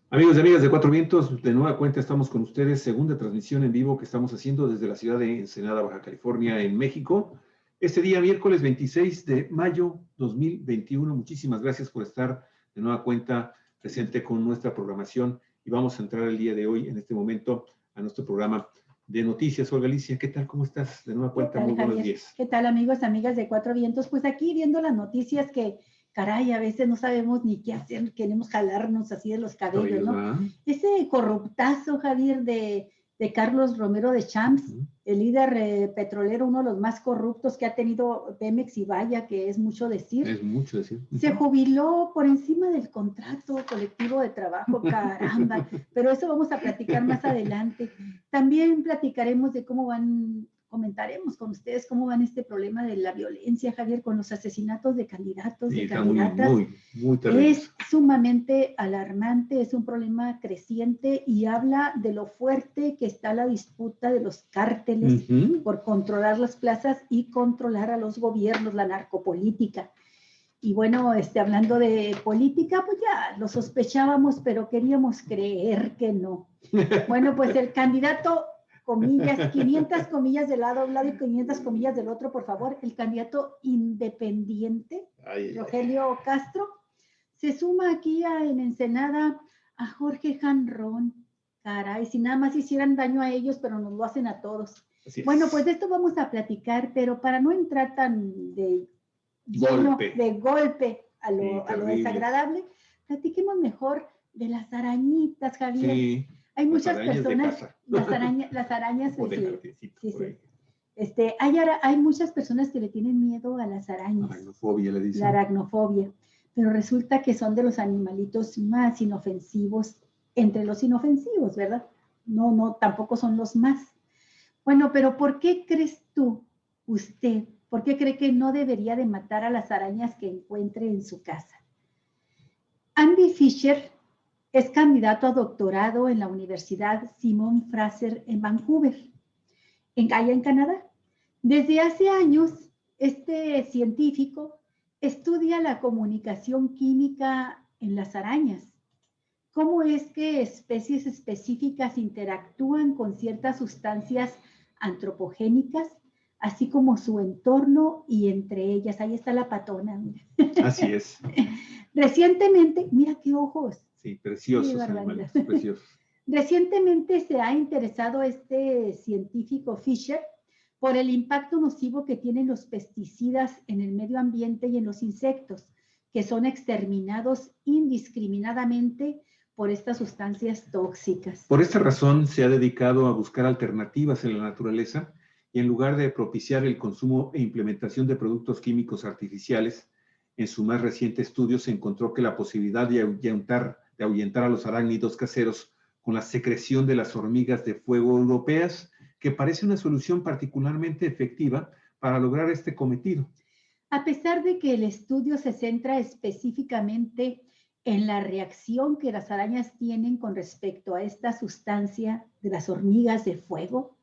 Amigos y amigas de Cuatro Vientos, de nueva cuenta estamos con ustedes, segunda transmisión en vivo que estamos haciendo desde la ciudad de Ensenada, Baja California, en México. Este día, miércoles 26 de mayo 2021. Muchísimas gracias por estar de nueva cuenta presente con nuestra programación y vamos a entrar el día de hoy, en este momento, a nuestro programa de noticias. Olga Alicia, ¿qué tal? ¿Cómo estás? De nueva cuenta, muy buenos días. ¿Qué tal, amigos, amigas de Cuatro Vientos? Pues aquí viendo las noticias que, caray, a veces no sabemos ni qué hacer, queremos jalarnos así de los cabellos, ¿no? Ese corruptazo, Javier, de Carlos Romero de Champs, el líder petrolero, uno de los más corruptos que ha tenido Pemex, y vaya que es mucho decir. Es mucho decir. Se jubiló por encima del contrato colectivo de trabajo, caramba, pero eso vamos a platicar más adelante. También platicaremos de comentaremos con ustedes cómo van este problema de la violencia, Javier, con los asesinatos de candidatos, Sí, de candidatas. muy terrible. Es sumamente alarmante, es un problema creciente y habla de lo fuerte que está la disputa de los cárteles por controlar las plazas y controlar a los gobiernos, la narcopolítica. Y bueno, hablando de política, pues ya lo sospechábamos, pero queríamos creer que no. Bueno, pues el candidato, comillas, 500 comillas de lado a un lado y 500 comillas del otro, por favor, el candidato independiente, Rogelio Castro, se suma aquí en Ensenada a Jorge Janrón. Caray, si nada más hicieran daño a ellos, pero nos lo hacen a todos. Bueno, pues de esto vamos a platicar, pero para no entrar tan de golpe a lo desagradable, platiquemos mejor de las arañitas, Javier. Sí, hay muchas personas, las arañas, hay muchas personas que le tienen miedo a las arañas. Aracnofobia, le dicen. La aracnofobia, pero resulta que son de los animalitos más inofensivos, entre los inofensivos, ¿verdad? No, tampoco son los más. Bueno, pero ¿por qué crees usted, por qué cree que no debería de matar a las arañas que encuentre en su casa? Andy Fisher es candidato a doctorado en la Universidad Simon Fraser en Vancouver, allá en Canadá. Desde hace años, este científico estudia la comunicación química en las arañas. ¿Cómo es que especies específicas interactúan con ciertas sustancias antropogénicas, así como su entorno y entre ellas? Ahí está la patona. Así es. Recientemente, mira qué ojos. Sí, preciosos animales, preciosos. Recientemente se ha interesado este científico Fisher por el impacto nocivo que tienen los pesticidas en el medio ambiente y en los insectos, que son exterminados indiscriminadamente por estas sustancias tóxicas. Por esta razón se ha dedicado a buscar alternativas en la naturaleza y en lugar de propiciar el consumo e implementación de productos químicos artificiales, en su más reciente estudio se encontró que la posibilidad de ahuyentar a los arácnidos caseros con la secreción de las hormigas de fuego europeas, que parece una solución particularmente efectiva para lograr este cometido. A pesar de que el estudio se centra específicamente en la reacción que las arañas tienen con respecto a esta sustancia de las hormigas de fuego,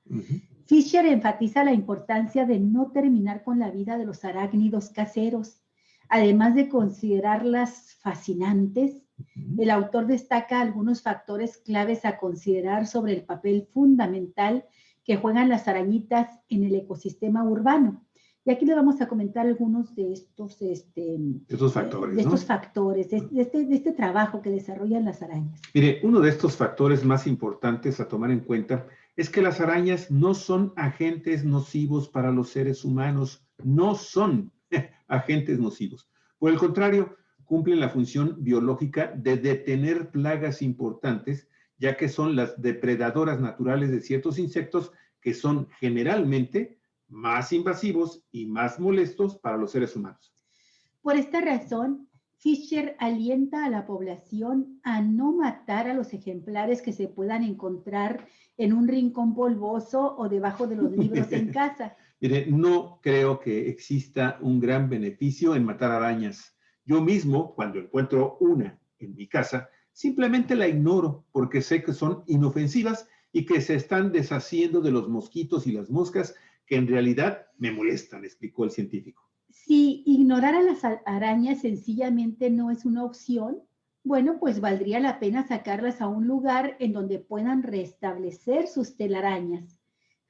Fisher enfatiza la importancia de no terminar con la vida de los arácnidos caseros. Además de considerarlas fascinantes, el autor destaca algunos factores claves a considerar sobre el papel fundamental que juegan las arañitas en el ecosistema urbano. Y aquí le vamos a comentar algunos de estos factores, de este trabajo que desarrollan las arañas. Mire, uno de estos factores más importantes a tomar en cuenta es que las arañas no son agentes nocivos para los seres humanos, no son agentes nocivos. Por el contrario, cumplen la función biológica de detener plagas importantes, ya que son las depredadoras naturales de ciertos insectos que son generalmente más invasivos y más molestos para los seres humanos. Por esta razón, Fisher alienta a la población a no matar a los ejemplares que se puedan encontrar en un rincón polvoso o debajo de los libros en casa. Mire, no creo que exista un gran beneficio en matar arañas. Yo mismo, cuando encuentro una en mi casa, simplemente la ignoro porque sé que son inofensivas y que se están deshaciendo de los mosquitos y las moscas que en realidad me molestan, explicó el científico. Si ignorar a las arañas sencillamente no es una opción, Bueno, pues valdría la pena sacarlas a un lugar en donde puedan restablecer sus telarañas.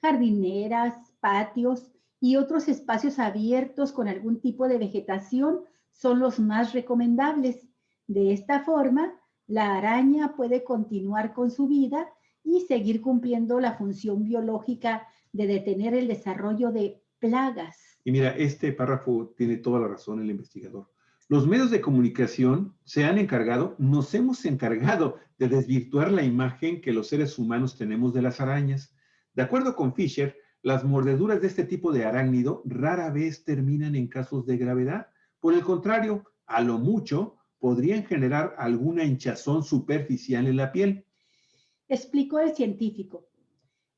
Jardineras, patios y otros espacios abiertos con algún tipo de vegetación son los más recomendables. De esta forma, la araña puede continuar con su vida y seguir cumpliendo la función biológica de detener el desarrollo de plagas. Y mira, este párrafo tiene toda la razón el investigador. Los medios de comunicación nos hemos encargado de desvirtuar la imagen que los seres humanos tenemos de las arañas. De acuerdo con Fisher, las mordeduras de este tipo de arácnido rara vez terminan en casos de gravedad. Por el contrario, a lo mucho podrían generar alguna hinchazón superficial en la piel. Explicó el científico.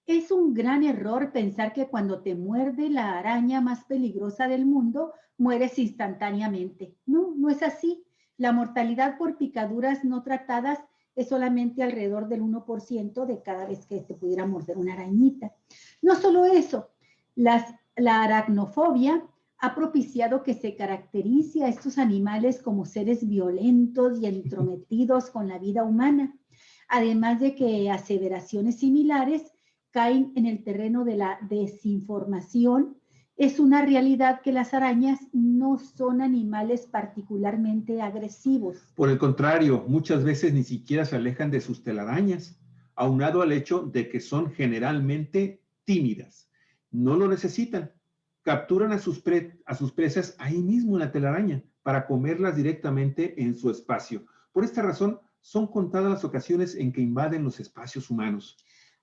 Es un gran error pensar que cuando te muerde la araña más peligrosa del mundo, mueres instantáneamente. No, no es así. La mortalidad por picaduras no tratadas es solamente alrededor del 1% de cada vez que te pudiera morder una arañita. No solo eso, la aracnofobia ha propiciado que se caracterice a estos animales como seres violentos y entrometidos con la vida humana, además de que aseveraciones similares caen en el terreno de la desinformación. Es una realidad que las arañas no son animales particularmente agresivos. Por el contrario, muchas veces ni siquiera se alejan de sus telarañas, aunado al hecho de que son generalmente tímidas. No lo necesitan. Capturan a sus presas ahí mismo en la telaraña para comerlas directamente en su espacio. Por esta razón, son contadas las ocasiones en que invaden los espacios humanos.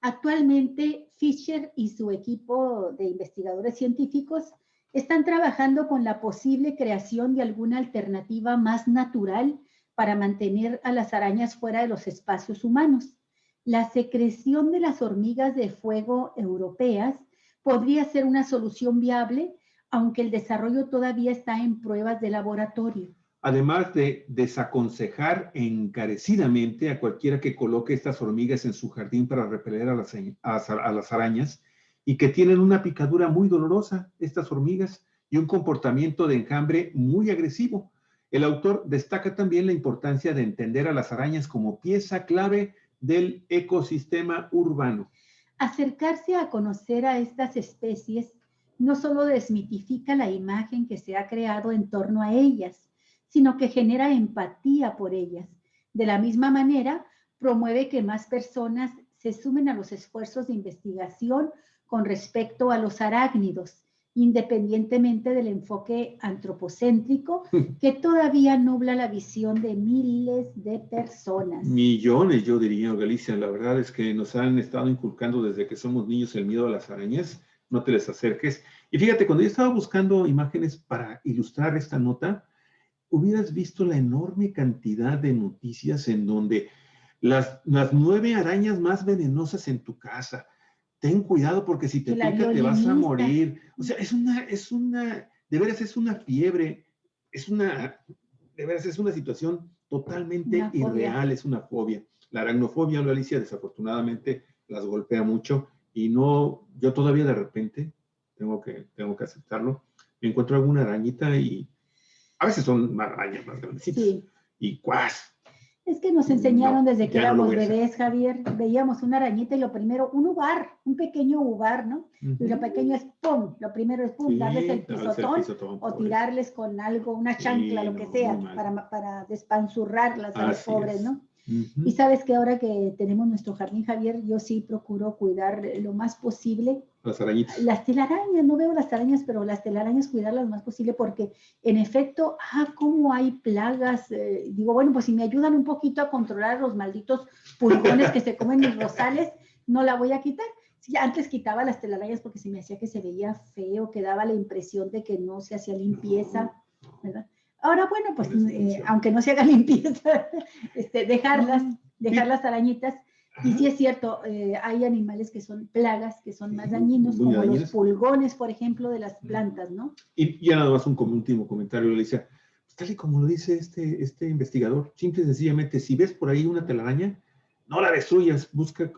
Actualmente, Fisher y su equipo de investigadores científicos están trabajando con la posible creación de alguna alternativa más natural para mantener a las arañas fuera de los espacios humanos. La secreción de las hormigas de fuego europeas podría ser una solución viable, aunque el desarrollo todavía está en pruebas de laboratorio. Además de desaconsejar encarecidamente a cualquiera que coloque estas hormigas en su jardín para repeler a las arañas y que tienen una picadura muy dolorosa, estas hormigas, y un comportamiento de enjambre muy agresivo. El autor destaca también la importancia de entender a las arañas como pieza clave del ecosistema urbano. Acercarse a conocer a estas especies no solo desmitifica la imagen que se ha creado en torno a ellas, sino que genera empatía por ellas. De la misma manera, promueve que más personas se sumen a los esfuerzos de investigación con respecto a los arácnidos, independientemente del enfoque antropocéntrico que todavía nubla la visión de miles de personas. Millones, yo diría, Galicia. La verdad es que nos han estado inculcando desde que somos niños el miedo a las arañas. No te les acerques. Y fíjate, cuando yo estaba buscando imágenes para ilustrar esta nota, hubieras visto la enorme cantidad de noticias en donde las 9 arañas más venenosas en tu casa. Ten cuidado porque si te pica te vas a morir. O sea, de veras es una fiebre, de veras es una situación totalmente irreal, es una fobia. La aracnofobia, Alicia, desafortunadamente las golpea mucho y no, yo todavía de repente tengo que aceptarlo. Me encuentro alguna arañita y a veces son más arañas más grandecitas. Sí. Y ¡cuás! Es que nos enseñaron desde que éramos bebés, Javier, veíamos una arañita y lo primero, un pequeño uvar, ¿no? Y lo pequeño es ¡pum! Lo primero es ¡pum! Sí, darles el pisotón o tirarles con algo, una chancla, lo que sea, para despanzurrarlas a los pobres, ¿no? Y sabes que ahora que tenemos nuestro jardín, Javier, yo sí procuro cuidar lo más posible. Las arañitas. Las telarañas, no veo las arañas, pero las telarañas cuidarlas lo más posible porque en efecto, cómo hay plagas. Digo, bueno, pues si me ayudan un poquito a controlar los malditos pulgones que se comen mis rosales, no la voy a quitar. Sí, antes quitaba las telarañas porque se me hacía que se veía feo, que daba la impresión de que no se hacía limpieza, ¿verdad? Ahora, bueno, pues aunque no se haga limpieza, dejar las arañitas. Y sí es cierto, hay animales que son plagas, que son más dañinos, como los pulgones, por ejemplo, de las plantas, ¿no? Y ya nada más un último comentario, Alicia. Tal y como lo dice este investigador, simple y sencillamente, si ves por ahí una telaraña, no la destruyas, busca,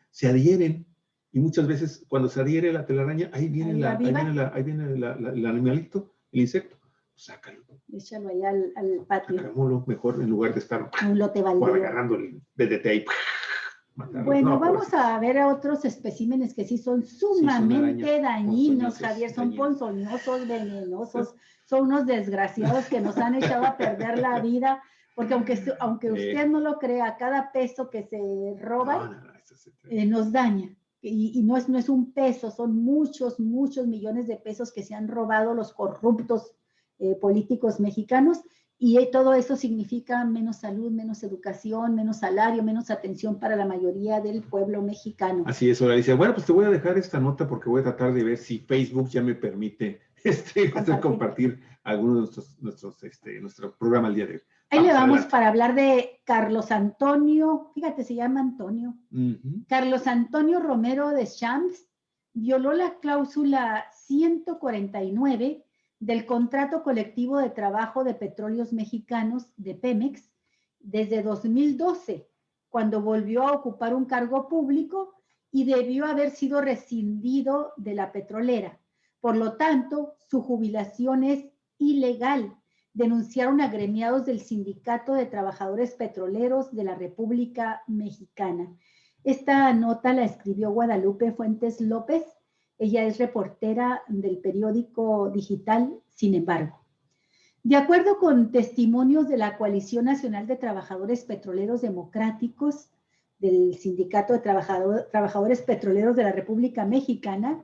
se adhieren, y muchas veces cuando se adhiere la telaraña, ahí viene el animalito, el insecto. sácalo. Échalo ahí al patio. Sacámoslo mejor en lugar de estar Un lote o baldío. agarrando el DDT ahí. Matarlo. Bueno, No, vamos a ver a otros especímenes que sí son sumamente dañinos, Javier, son ponzoñosos, venenosos, son unos desgraciados que nos han echado a perder la vida, porque aunque usted no lo crea, cada peso que se roba nos daña. Y no es un peso, son muchos millones de pesos que se han robado los corruptos políticos mexicanos. Y todo eso significa menos salud, menos educación, menos salario, menos atención para la mayoría del pueblo mexicano. Así es, ahora dice, bueno, pues te voy a dejar esta nota porque voy a tratar de ver si Facebook ya me permite compartir algunos de nuestro programa el día de hoy. Ahí le vamos para hablar de Carlos Antonio, fíjate, se llama Antonio. Carlos Antonio Romero Deschamps violó la cláusula 149 del contrato colectivo de trabajo de petróleos mexicanos de Pemex desde 2012, cuando volvió a ocupar un cargo público y debió haber sido rescindido de la petrolera. Por lo tanto, su jubilación es ilegal, denunciaron agremiados del Sindicato de Trabajadores Petroleros de la República Mexicana. Esta nota la escribió Guadalupe Fuentes López. Ella es reportera del periódico digital Sin embargo. De acuerdo con testimonios de la Coalición Nacional de Trabajadores Petroleros Democráticos, del Sindicato de Trabajadores Petroleros de la República Mexicana,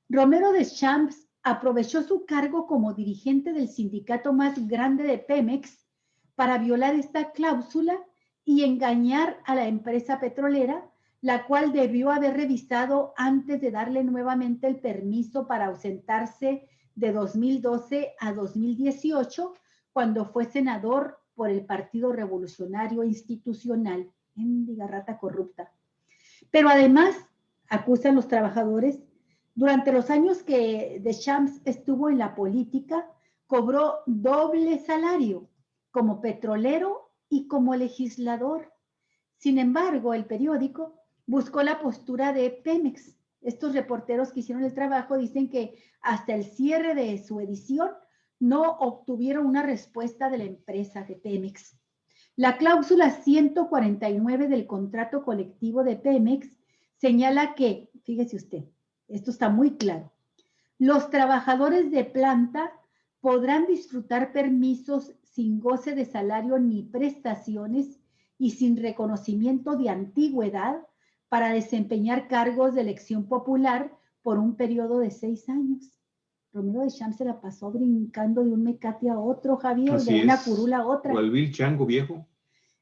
Romero Deschamps aprovechó su cargo como dirigente del sindicato más grande de Pemex para violar esta cláusula y engañar a la empresa petrolera, la cual debió haber revisado antes de darle nuevamente el permiso para ausentarse de 2012 a 2018, cuando fue senador por el Partido Revolucionario Institucional. Mendiga rata corrupta. Pero además, acusan los trabajadores, durante los años que Deschamps estuvo en la política, cobró doble salario como petrolero y como legislador. Sin embargo, el periódico buscó la postura de Pemex. Estos reporteros que hicieron el trabajo dicen que hasta el cierre de su edición no obtuvieron una respuesta de la empresa de Pemex. La cláusula 149 del contrato colectivo de Pemex señala que, fíjese usted, esto está muy claro, los trabajadores de planta podrán disfrutar permisos sin goce de salario ni prestaciones y sin reconocimiento de antigüedad para desempeñar cargos de elección popular por un periodo de 6 años. Romero Deschamps se la pasó brincando de un mecate a otro, Javier, así de una curul a otra. O el vil chango viejo.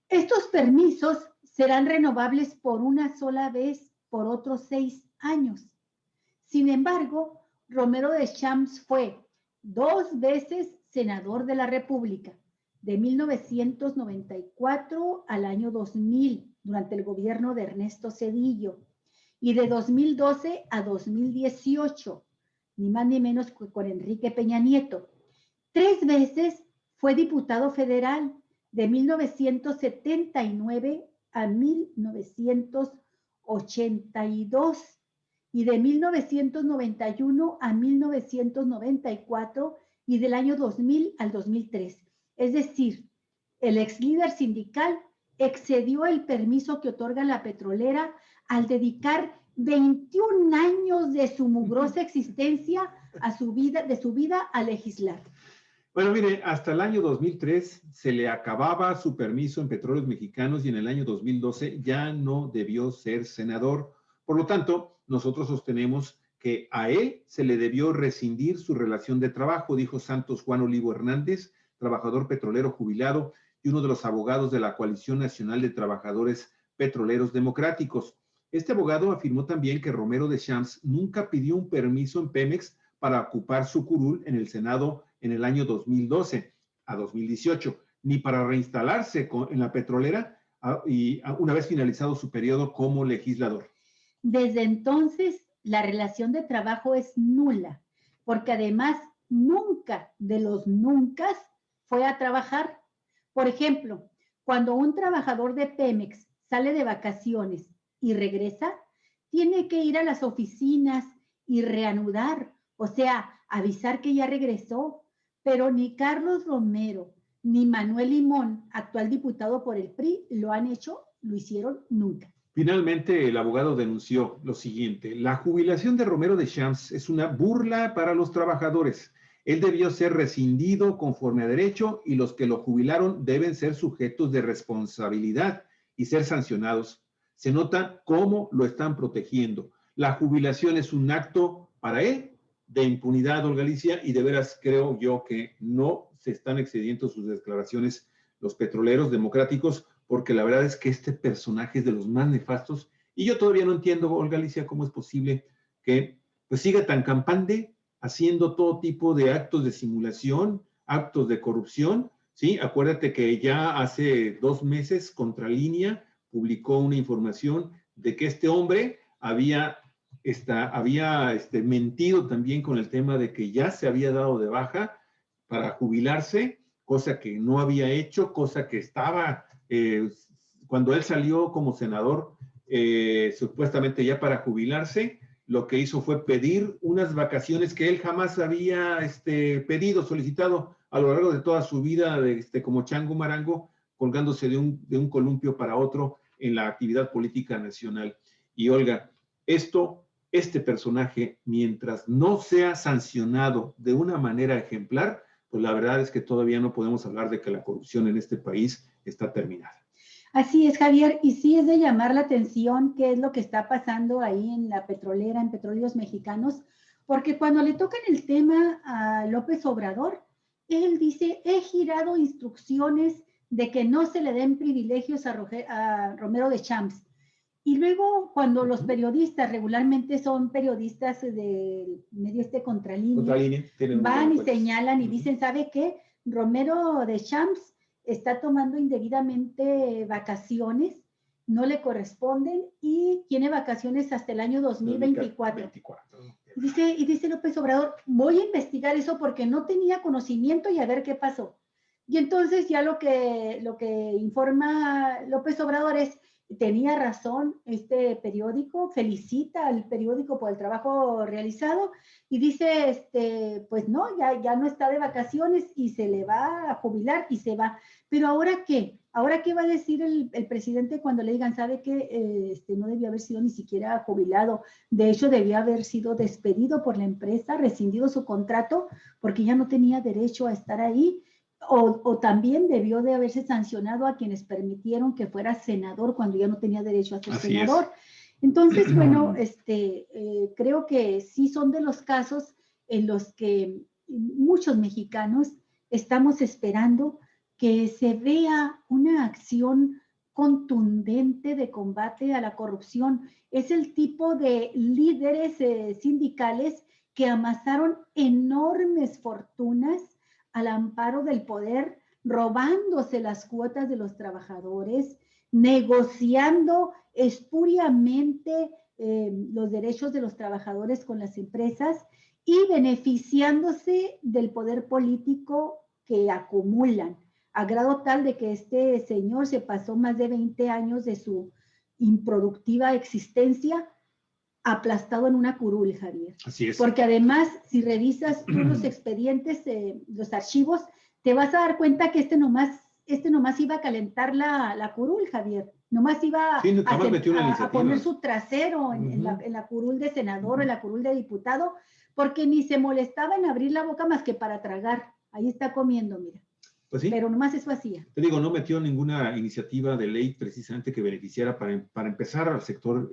Estos permisos serán renovables por una sola vez por otros 6 años. Sin embargo, Romero Deschamps fue 2 veces senador de la República, de 1994 al año 2000, durante el gobierno de Ernesto Zedillo, y de 2012 a 2018, ni más ni menos que con Enrique Peña Nieto. 3 veces fue diputado federal, de 1979 a 1982, y de 1991 a 1994, y del año 2000 al 2003. Es decir, el ex líder sindical excedió el permiso que otorga la petrolera al dedicar 21 años de su mugrosa existencia de su vida a legislar. Bueno, mire, hasta el año 2003 se le acababa su permiso en Petróleos Mexicanos y en el año 2012 ya no debió ser senador. Por lo tanto, nosotros sostenemos que a él se le debió rescindir su relación de trabajo, dijo Santos Juan Olivo Hernández, trabajador petrolero jubilado y uno de los abogados de la Coalición Nacional de Trabajadores Petroleros Democráticos. Este abogado afirmó también que Romero Deschamps nunca pidió un permiso en Pemex para ocupar su curul en el Senado en el año 2012 a 2018, ni para reinstalarse en la petrolera una vez finalizado su periodo como legislador. Desde entonces, la relación de trabajo es nula, porque además nunca de los nunca fue a trabajar. Por ejemplo, cuando un trabajador de Pemex sale de vacaciones y regresa, tiene que ir a las oficinas y reanudar, o sea, avisar que ya regresó, pero ni Carlos Romero, ni Manuel Limón, actual diputado por el PRI, lo han hecho, lo hicieron nunca. Finalmente, el abogado denunció lo siguiente: la jubilación de Romero de Champs es una burla para los trabajadores. Él debió ser rescindido conforme a derecho y los que lo jubilaron deben ser sujetos de responsabilidad y ser sancionados. Se nota cómo lo están protegiendo. La jubilación es un acto para él de impunidad, Olga Alicia, y de veras creo yo que no se están excediendo sus declaraciones los petroleros democráticos, porque la verdad es que este personaje es de los más nefastos y yo todavía no entiendo, Olga Alicia, cómo es posible que pues siga tan campante haciendo todo tipo de actos de simulación, actos de corrupción, ¿sí? Acuérdate que ya hace 2 meses Contralínea publicó una información de que este hombre había mentido también con el tema de que ya se había dado de baja para jubilarse, cosa que no había hecho, cosa que estaba, cuando él salió como senador, supuestamente ya para jubilarse, lo que hizo fue pedir unas vacaciones que él jamás había pedido, solicitado a lo largo de toda su vida, como chango marango, colgándose de un columpio para otro en la actividad política nacional. Y Olga, este personaje, mientras no sea sancionado de una manera ejemplar, pues la verdad es que todavía no podemos hablar de que la corrupción en este país está terminada. Así es, Javier, y sí es de llamar la atención qué es lo que está pasando ahí en la petrolera, en Petróleos Mexicanos, porque cuando le tocan el tema a López Obrador, él dice, he girado instrucciones de que no se le den privilegios a Romero de Champs. Y luego, cuando los periodistas, regularmente son periodistas del medio Contralínea, van y señalan y dicen, ¿sabe qué? Romero de Champs está tomando indebidamente vacaciones, no le corresponden y tiene vacaciones hasta el año 2024. Y dice López Obrador, voy a investigar eso porque no tenía conocimiento y a ver qué pasó. Y entonces ya lo que informa López Obrador es, tenía razón este periódico, felicita al periódico por el trabajo realizado y dice, pues no, ya no está de vacaciones y se le va a jubilar y se va. Pero ¿ahora qué? ¿Ahora qué va a decir el presidente cuando le digan, sabe que no debió haber sido ni siquiera jubilado? De hecho, debió haber sido despedido por la empresa, rescindido su contrato porque ya no tenía derecho a estar ahí. O también debió de haberse sancionado a quienes permitieron que fuera senador cuando ya no tenía derecho a ser senador. Entonces, bueno, creo que sí son de los casos en los que muchos mexicanos estamos esperando que se vea una acción contundente de combate a la corrupción. Es el tipo de líderes sindicales que amasaron enormes fortunas al amparo del poder, robándose las cuotas de los trabajadores, negociando espuriamente los derechos de los trabajadores con las empresas y beneficiándose del poder político que acumulan, a grado tal de que este señor se pasó más de 20 años de su improductiva existencia aplastado en una curul, Javier. Así es. Porque además, si revisas tú los expedientes, los archivos, te vas a dar cuenta que este nomás iba a calentar la curul, Javier. Nomás iba a poner su trasero en la curul de senador o en la curul de diputado, porque ni se molestaba en abrir la boca más que para tragar. Ahí está comiendo, mira. Pues sí. Pero nomás eso hacía. Te digo, no metió ninguna iniciativa de ley precisamente que beneficiara para empezar al sector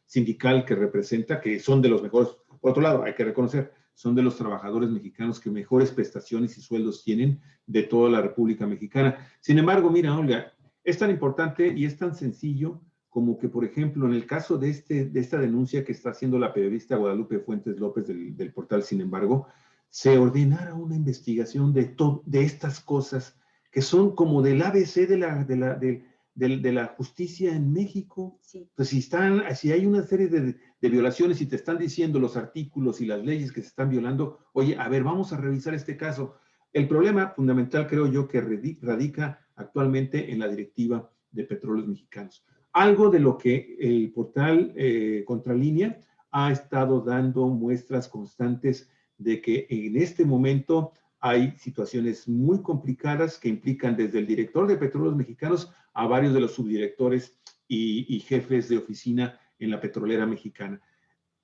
sindical que representa, que son de los mejores. Por otro lado, hay que reconocer, son de los trabajadores mexicanos que mejores prestaciones y sueldos tienen de toda la República Mexicana. Sin embargo, mira, Olga, es tan importante y es tan sencillo como que, por ejemplo, en el caso de esta denuncia que está haciendo la periodista Guadalupe Fuentes López del portal Sin Embargo, se ordenara una investigación de estas cosas que son como del ABC de la justicia en México. Sí. Pues si hay una serie de violaciones y te están diciendo los artículos y las leyes que se están violando, oye, a ver, vamos a revisar este caso. El problema fundamental, creo yo, que radica actualmente en la directiva de Petróleos Mexicanos. Algo de lo que el portal Contralínea ha estado dando muestras constantes de que en este momento hay situaciones muy complicadas que implican desde el director de Petróleos Mexicanos a varios de los subdirectores y jefes de oficina en la petrolera mexicana.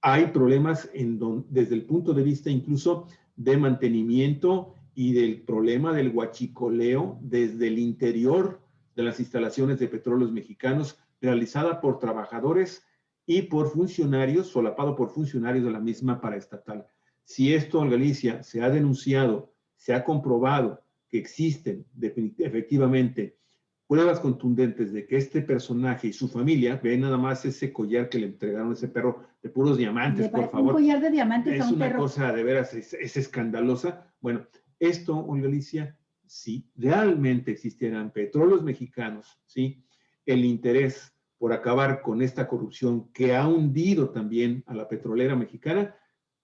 Hay problemas desde el punto de vista incluso de mantenimiento y del problema del huachicoleo desde el interior de las instalaciones de Petróleos Mexicanos, realizada por trabajadores y por funcionarios, solapado por funcionarios de la misma paraestatal. Si esto en Galicia se ha denunciado, se ha comprobado que existen efectivamente pruebas contundentes de que este personaje y su familia, ve nada más ese collar que le entregaron a ese perro de puros diamantes, por favor. Un collar de diamantes es a un una perro. cosa de veras, es escandalosa. Bueno, esto, Olga Alicia, si realmente existieran Petróleos Mexicanos, ¿sí? El interés por acabar con esta corrupción que ha hundido también a la petrolera mexicana,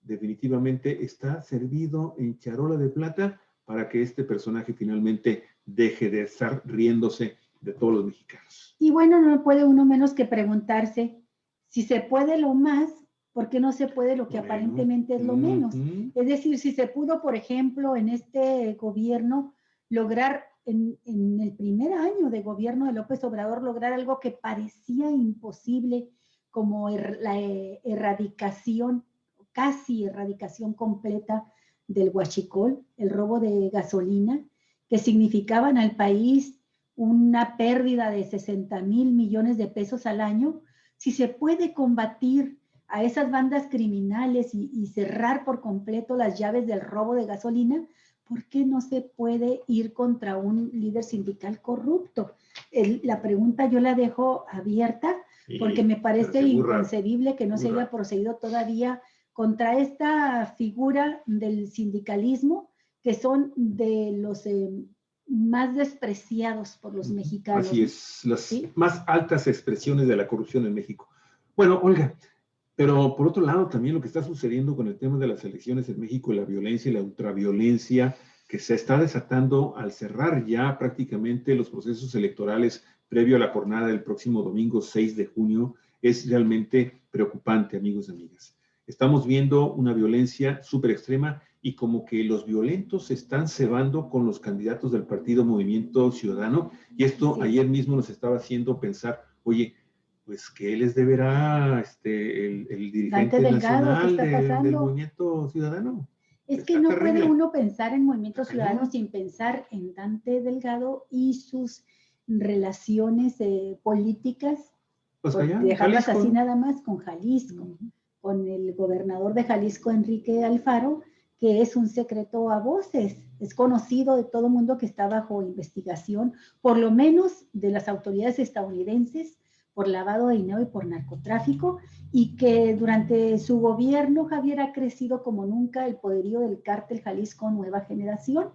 definitivamente está servido en charola de plata para que este personaje finalmente deje de estar riéndose de todos los mexicanos. Y bueno, no puede uno menos que preguntarse, si se puede lo más, ¿por qué no se puede lo que aparentemente es lo menos? Es decir, si se pudo, por ejemplo, en este gobierno, lograr en el primer año de gobierno de López Obrador, lograr algo que parecía imposible, como la erradicación, casi erradicación completa del huachicol, el robo de gasolina, que significaban al país una pérdida de 60,000 millones de pesos al año. Si se puede combatir a esas bandas criminales y cerrar por completo las llaves del robo de gasolina, ¿por qué no se puede ir contra un líder sindical corrupto? La pregunta yo la dejo abierta porque me parece inconcebible que no se haya procedido todavía contra esta figura del sindicalismo, que son de los más despreciados por los mexicanos. Así es, las más altas expresiones de la corrupción en México. Bueno, Olga, pero por otro lado también lo que está sucediendo con el tema de las elecciones en México, la violencia y la ultraviolencia que se está desatando al cerrar ya prácticamente los procesos electorales previo a la jornada del próximo domingo 6 de junio, es realmente preocupante, amigos y amigas. Estamos viendo una violencia súper extrema y como que los violentos se están cebando con los candidatos del partido Movimiento Ciudadano, y esto ayer mismo nos estaba haciendo pensar, oye, pues ¿qué les deberá el dirigente nacional del Movimiento Ciudadano? Es que no puede uno pensar en Movimiento Ciudadano sin pensar en Dante Delgado y sus relaciones políticas, pues dejarlas así nada más, con Jalisco, con el gobernador de Jalisco, Enrique Alfaro, que es un secreto a voces, es conocido de todo mundo que está bajo investigación, por lo menos de las autoridades estadounidenses, por lavado de dinero y por narcotráfico, y que durante su gobierno, Javier, ha crecido como nunca el poderío del cártel Jalisco Nueva Generación,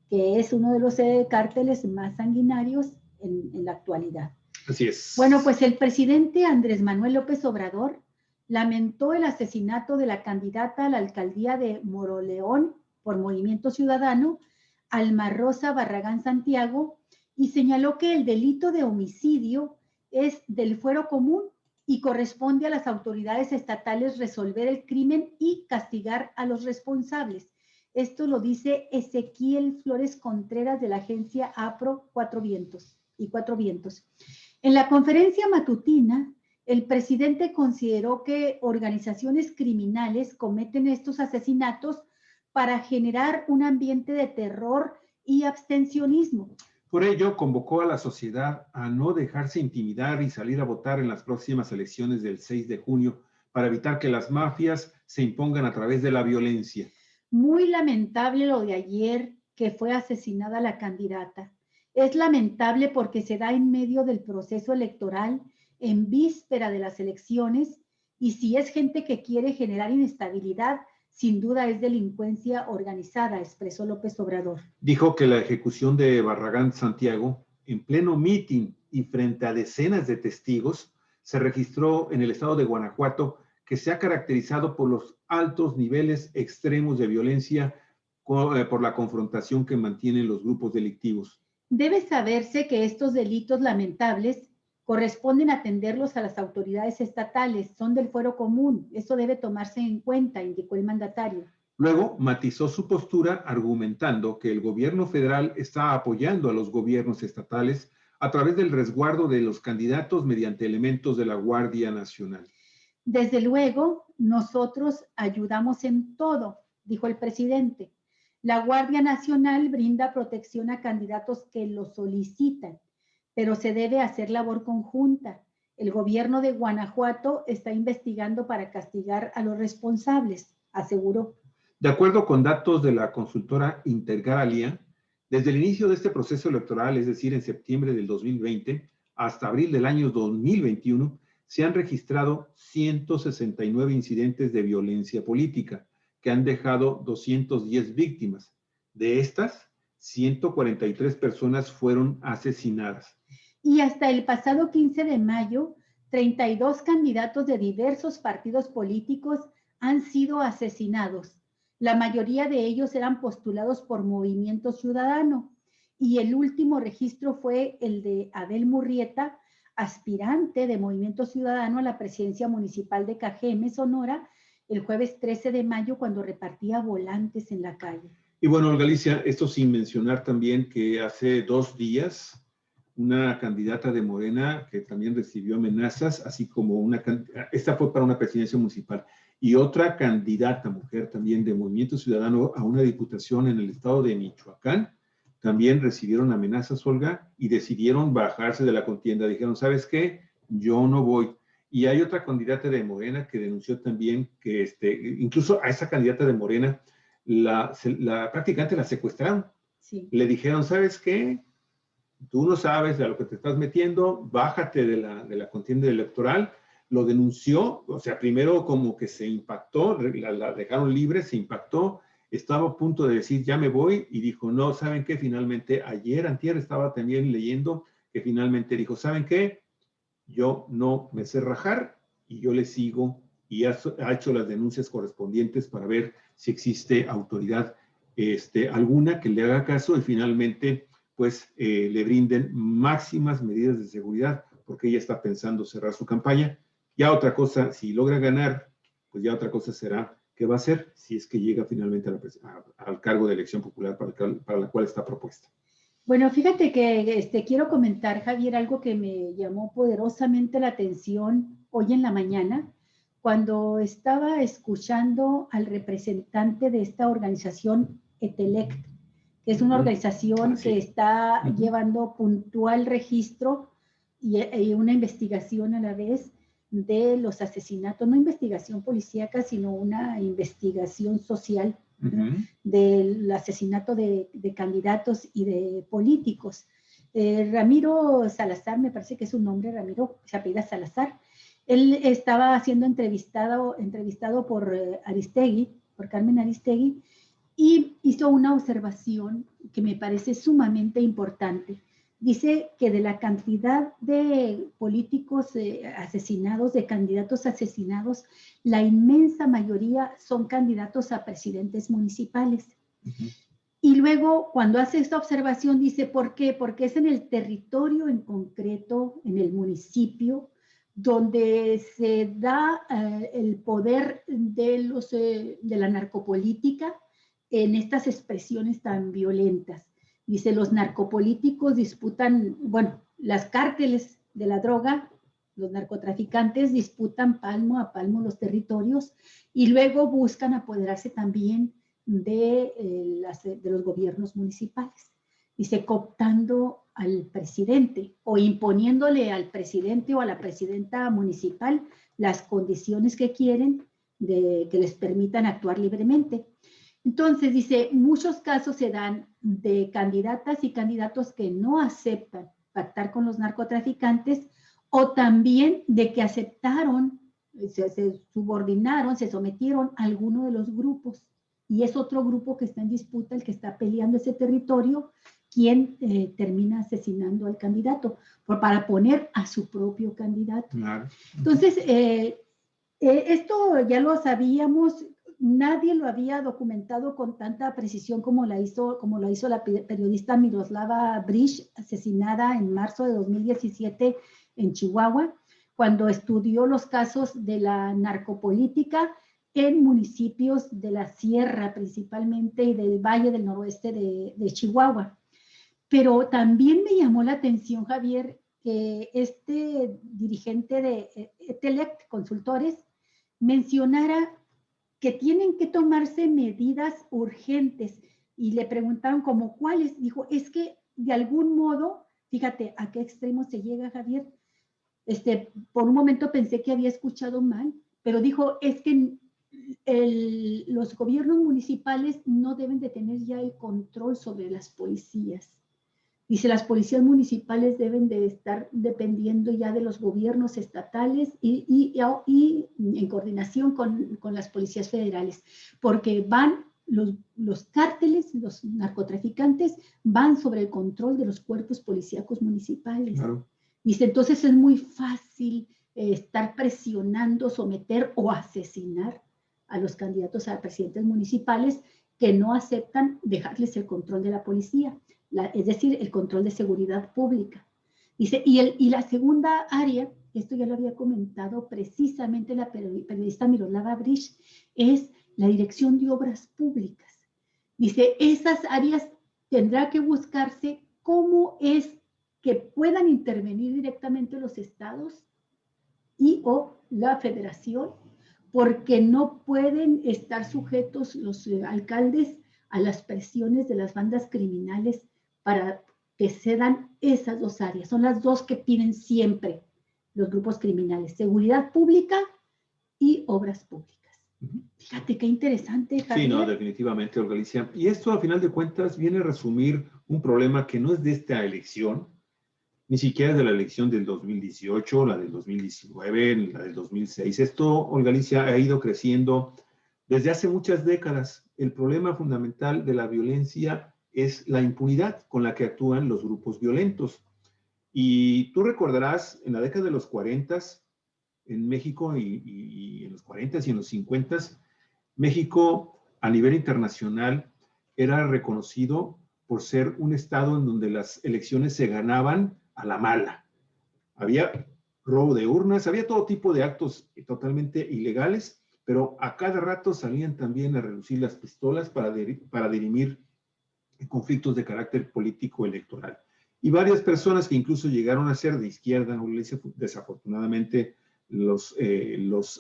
que es uno de los cárteles más sanguinarios en la actualidad. Así es. Bueno, pues el presidente Andrés Manuel López Obrador lamentó el asesinato de la candidata a la alcaldía de Moroleón por Movimiento Ciudadano, Alma Rosa Barragán Santiago, y señaló que el delito de homicidio es del fuero común y corresponde a las autoridades estatales resolver el crimen y castigar a los responsables. Esto lo dice Ezequiel Flores Contreras de la agencia APRO Cuatro Vientos. En la conferencia matutina, el presidente consideró que organizaciones criminales cometen estos asesinatos para generar un ambiente de terror y abstencionismo. Por ello, convocó a la sociedad a no dejarse intimidar y salir a votar en las próximas elecciones del 6 de junio para evitar que las mafias se impongan a través de la violencia. Muy lamentable lo de ayer, que fue asesinada la candidata. Es lamentable porque se da en medio del proceso electoral, en víspera de las elecciones, y si es gente que quiere generar inestabilidad, sin duda es delincuencia organizada, expresó López Obrador. Dijo que la ejecución de Barragán Santiago, en pleno mitin y frente a decenas de testigos, se registró en el estado de Guanajuato, que se ha caracterizado por los altos niveles extremos de violencia por la confrontación que mantienen los grupos delictivos. Debe saberse que estos delitos lamentables corresponden atenderlos a las autoridades estatales, son del fuero común, eso debe tomarse en cuenta, indicó el mandatario. Luego matizó su postura argumentando que el gobierno federal está apoyando a los gobiernos estatales a través del resguardo de los candidatos mediante elementos de la Guardia Nacional. Desde luego, nosotros ayudamos en todo, dijo el presidente. La Guardia Nacional brinda protección a candidatos que lo solicitan, pero se debe hacer labor conjunta. El gobierno de Guanajuato está investigando para castigar a los responsables, aseguró. De acuerdo con datos de la consultora Intergalalia, desde el inicio de este proceso electoral, es decir, en septiembre del 2020 hasta abril del año 2021, se han registrado 169 incidentes de violencia política que han dejado 210 víctimas. De estas, 143 personas fueron asesinadas. Y hasta el pasado 15 de mayo, 32 candidatos de diversos partidos políticos han sido asesinados. La mayoría de ellos eran postulados por Movimiento Ciudadano. Y el último registro fue el de Abel Murrieta, aspirante de Movimiento Ciudadano a la presidencia municipal de Cajeme, Sonora, el jueves 13 de mayo, cuando repartía volantes en la calle. Y bueno, Galicia, esto sin mencionar también que hace 2 días una candidata de Morena que también recibió amenazas, así como esta fue para una presidencia municipal, y otra candidata mujer también de Movimiento Ciudadano a una diputación en el estado de Michoacán, también recibieron amenazas, Olga, y decidieron bajarse de la contienda. Dijeron, ¿sabes qué? Yo no voy. Y hay otra candidata de Morena que denunció también que incluso a esa candidata de Morena prácticamente la secuestraron. Sí. Le dijeron, ¿sabes qué? Tú no sabes a lo que te estás metiendo, bájate de la contienda electoral. Lo denunció, o sea, primero como que se impactó, la dejaron libre, se impactó, estaba a punto de decir, ya me voy, y dijo, no, ¿saben qué? Finalmente, antier estaba también leyendo que finalmente dijo, ¿saben qué? Yo no me sé rajar y yo le sigo, y ha hecho las denuncias correspondientes para ver si existe autoridad alguna que le haga caso y finalmente pues le brinden máximas medidas de seguridad, porque ella está pensando cerrar su campaña. Ya otra cosa, si logra ganar, pues ya otra cosa será qué va a hacer si es que llega finalmente al cargo de elección popular para la cual está propuesta. Bueno, fíjate que quiero comentar, Javier, algo que me llamó poderosamente la atención hoy en la mañana, cuando estaba escuchando al representante de esta organización, ETELECT, que es una organización que está llevando puntual registro y una investigación a la vez de los asesinatos, no investigación policíaca, sino una investigación social del asesinato de candidatos y de políticos. Ramiro Salazar, me parece que es su nombre, Ramiro, se apellida Salazar. Él estaba siendo entrevistado por Aristegui, por Carmen Aristegui, y hizo una observación que me parece sumamente importante. Dice que de la cantidad de políticos asesinados, de candidatos asesinados, la inmensa mayoría son candidatos a presidentes municipales. Y luego, cuando hace esta observación, dice, ¿por qué? Porque es en el territorio en concreto, en el municipio, donde se da el poder de la narcopolítica en estas expresiones tan violentas. Dice, los narcopolíticos disputan, bueno, las cárteles de la droga, los narcotraficantes disputan palmo a palmo los territorios y luego buscan apoderarse también de los gobiernos municipales. Dice, cooptando al presidente o imponiéndole al presidente o a la presidenta municipal las condiciones que quieren que les permitan actuar libremente. Entonces, dice, muchos casos se dan de candidatas y candidatos que no aceptan pactar con los narcotraficantes o también de que aceptaron, se subordinaron, se sometieron a alguno de los grupos. Y es otro grupo que está en disputa, el que está peleando ese territorio, quien termina asesinando al candidato para poner a su propio candidato. Claro. Entonces, esto ya lo sabíamos. Nadie lo había documentado con tanta precisión como lo hizo la periodista Miroslava Bridge, asesinada en marzo de 2017 en Chihuahua, cuando estudió los casos de la narcopolítica en municipios de la sierra principalmente y del Valle del Noroeste de Chihuahua. Pero también me llamó la atención, Javier, que este dirigente de Etelect Consultores mencionara que tienen que tomarse medidas urgentes y le preguntaron como cuáles. Dijo, es que de algún modo, fíjate a qué extremo se llega, Javier. Por un momento pensé que había escuchado mal, pero dijo, es que los gobiernos municipales no deben de tener ya el control sobre las policías. Dice, las policías municipales deben de estar dependiendo ya de los gobiernos estatales y en coordinación con las policías federales, porque van los cárteles, los narcotraficantes, van sobre el control de los cuerpos policíacos municipales. Claro. Dice, entonces es muy fácil estar presionando, someter o asesinar a los candidatos a presidentes municipales que no aceptan dejarles el control de la policía. Es decir, el control de seguridad pública. Dice, y la segunda área, esto ya lo había comentado precisamente la periodista Miroslava Bryce, es la dirección de obras públicas. Dice, esas áreas tendrá que buscarse cómo es que puedan intervenir directamente los estados y o la federación, porque no pueden estar sujetos los alcaldes a las presiones de las bandas criminales para que cedan esas dos áreas. Son las dos que piden siempre los grupos criminales, seguridad pública y obras públicas. Fíjate qué interesante, Javier. Sí, no, definitivamente, Olga Alicia. Y esto, a final de cuentas, viene a resumir un problema que no es de esta elección, ni siquiera de la elección del 2018, la del 2019, la del 2006. Esto, Olga Alicia, ha ido creciendo desde hace muchas décadas. El problema fundamental de la violencia es la impunidad con la que actúan los grupos violentos. Y tú recordarás, en la década de los 40, en México y en los 40 y en los 50, México a nivel internacional era reconocido por ser un estado en donde las elecciones se ganaban a la mala. Había robo de urnas, había todo tipo de actos totalmente ilegales, pero a cada rato salían también a reducir las pistolas para dirimir conflictos de carácter político electoral. Y varias personas que incluso llegaron a ser de izquierda, desafortunadamente los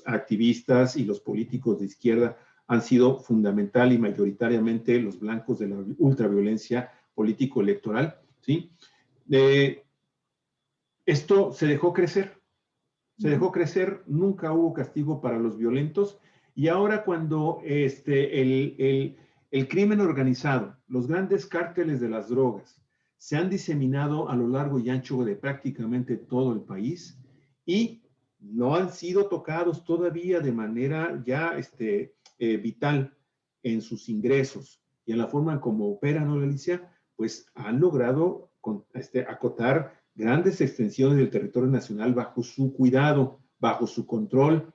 activistas y los políticos de izquierda han sido fundamental y mayoritariamente los blancos de la ultraviolencia político-electoral, ¿sí? Esto se dejó crecer, nunca hubo castigo para los violentos, y ahora cuando el crimen organizado, los grandes cárteles de las drogas, se han diseminado a lo largo y ancho de prácticamente todo el país y no han sido tocados todavía de manera ya vital en sus ingresos y en la forma en cómo operan, ¿no, Alicia? Pues han logrado acotar grandes extensiones del territorio nacional bajo su cuidado, bajo su control.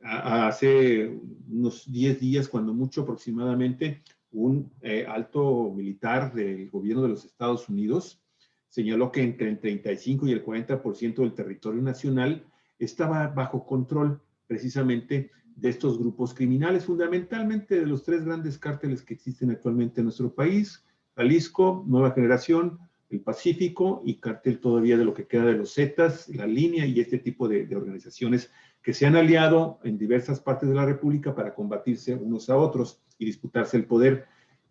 Hace unos 10 días, cuando mucho aproximadamente, un alto militar del gobierno de los Estados Unidos señaló que entre el 35 y el 40% del territorio nacional estaba bajo control precisamente de estos grupos criminales, fundamentalmente de los 3 grandes cárteles que existen actualmente en nuestro país: Jalisco, Nueva Generación, el Pacífico, y cártel todavía de lo que queda de los Zetas, la Línea y este tipo de organizaciones que se han aliado en diversas partes de la República para combatirse unos a otros y disputarse el poder.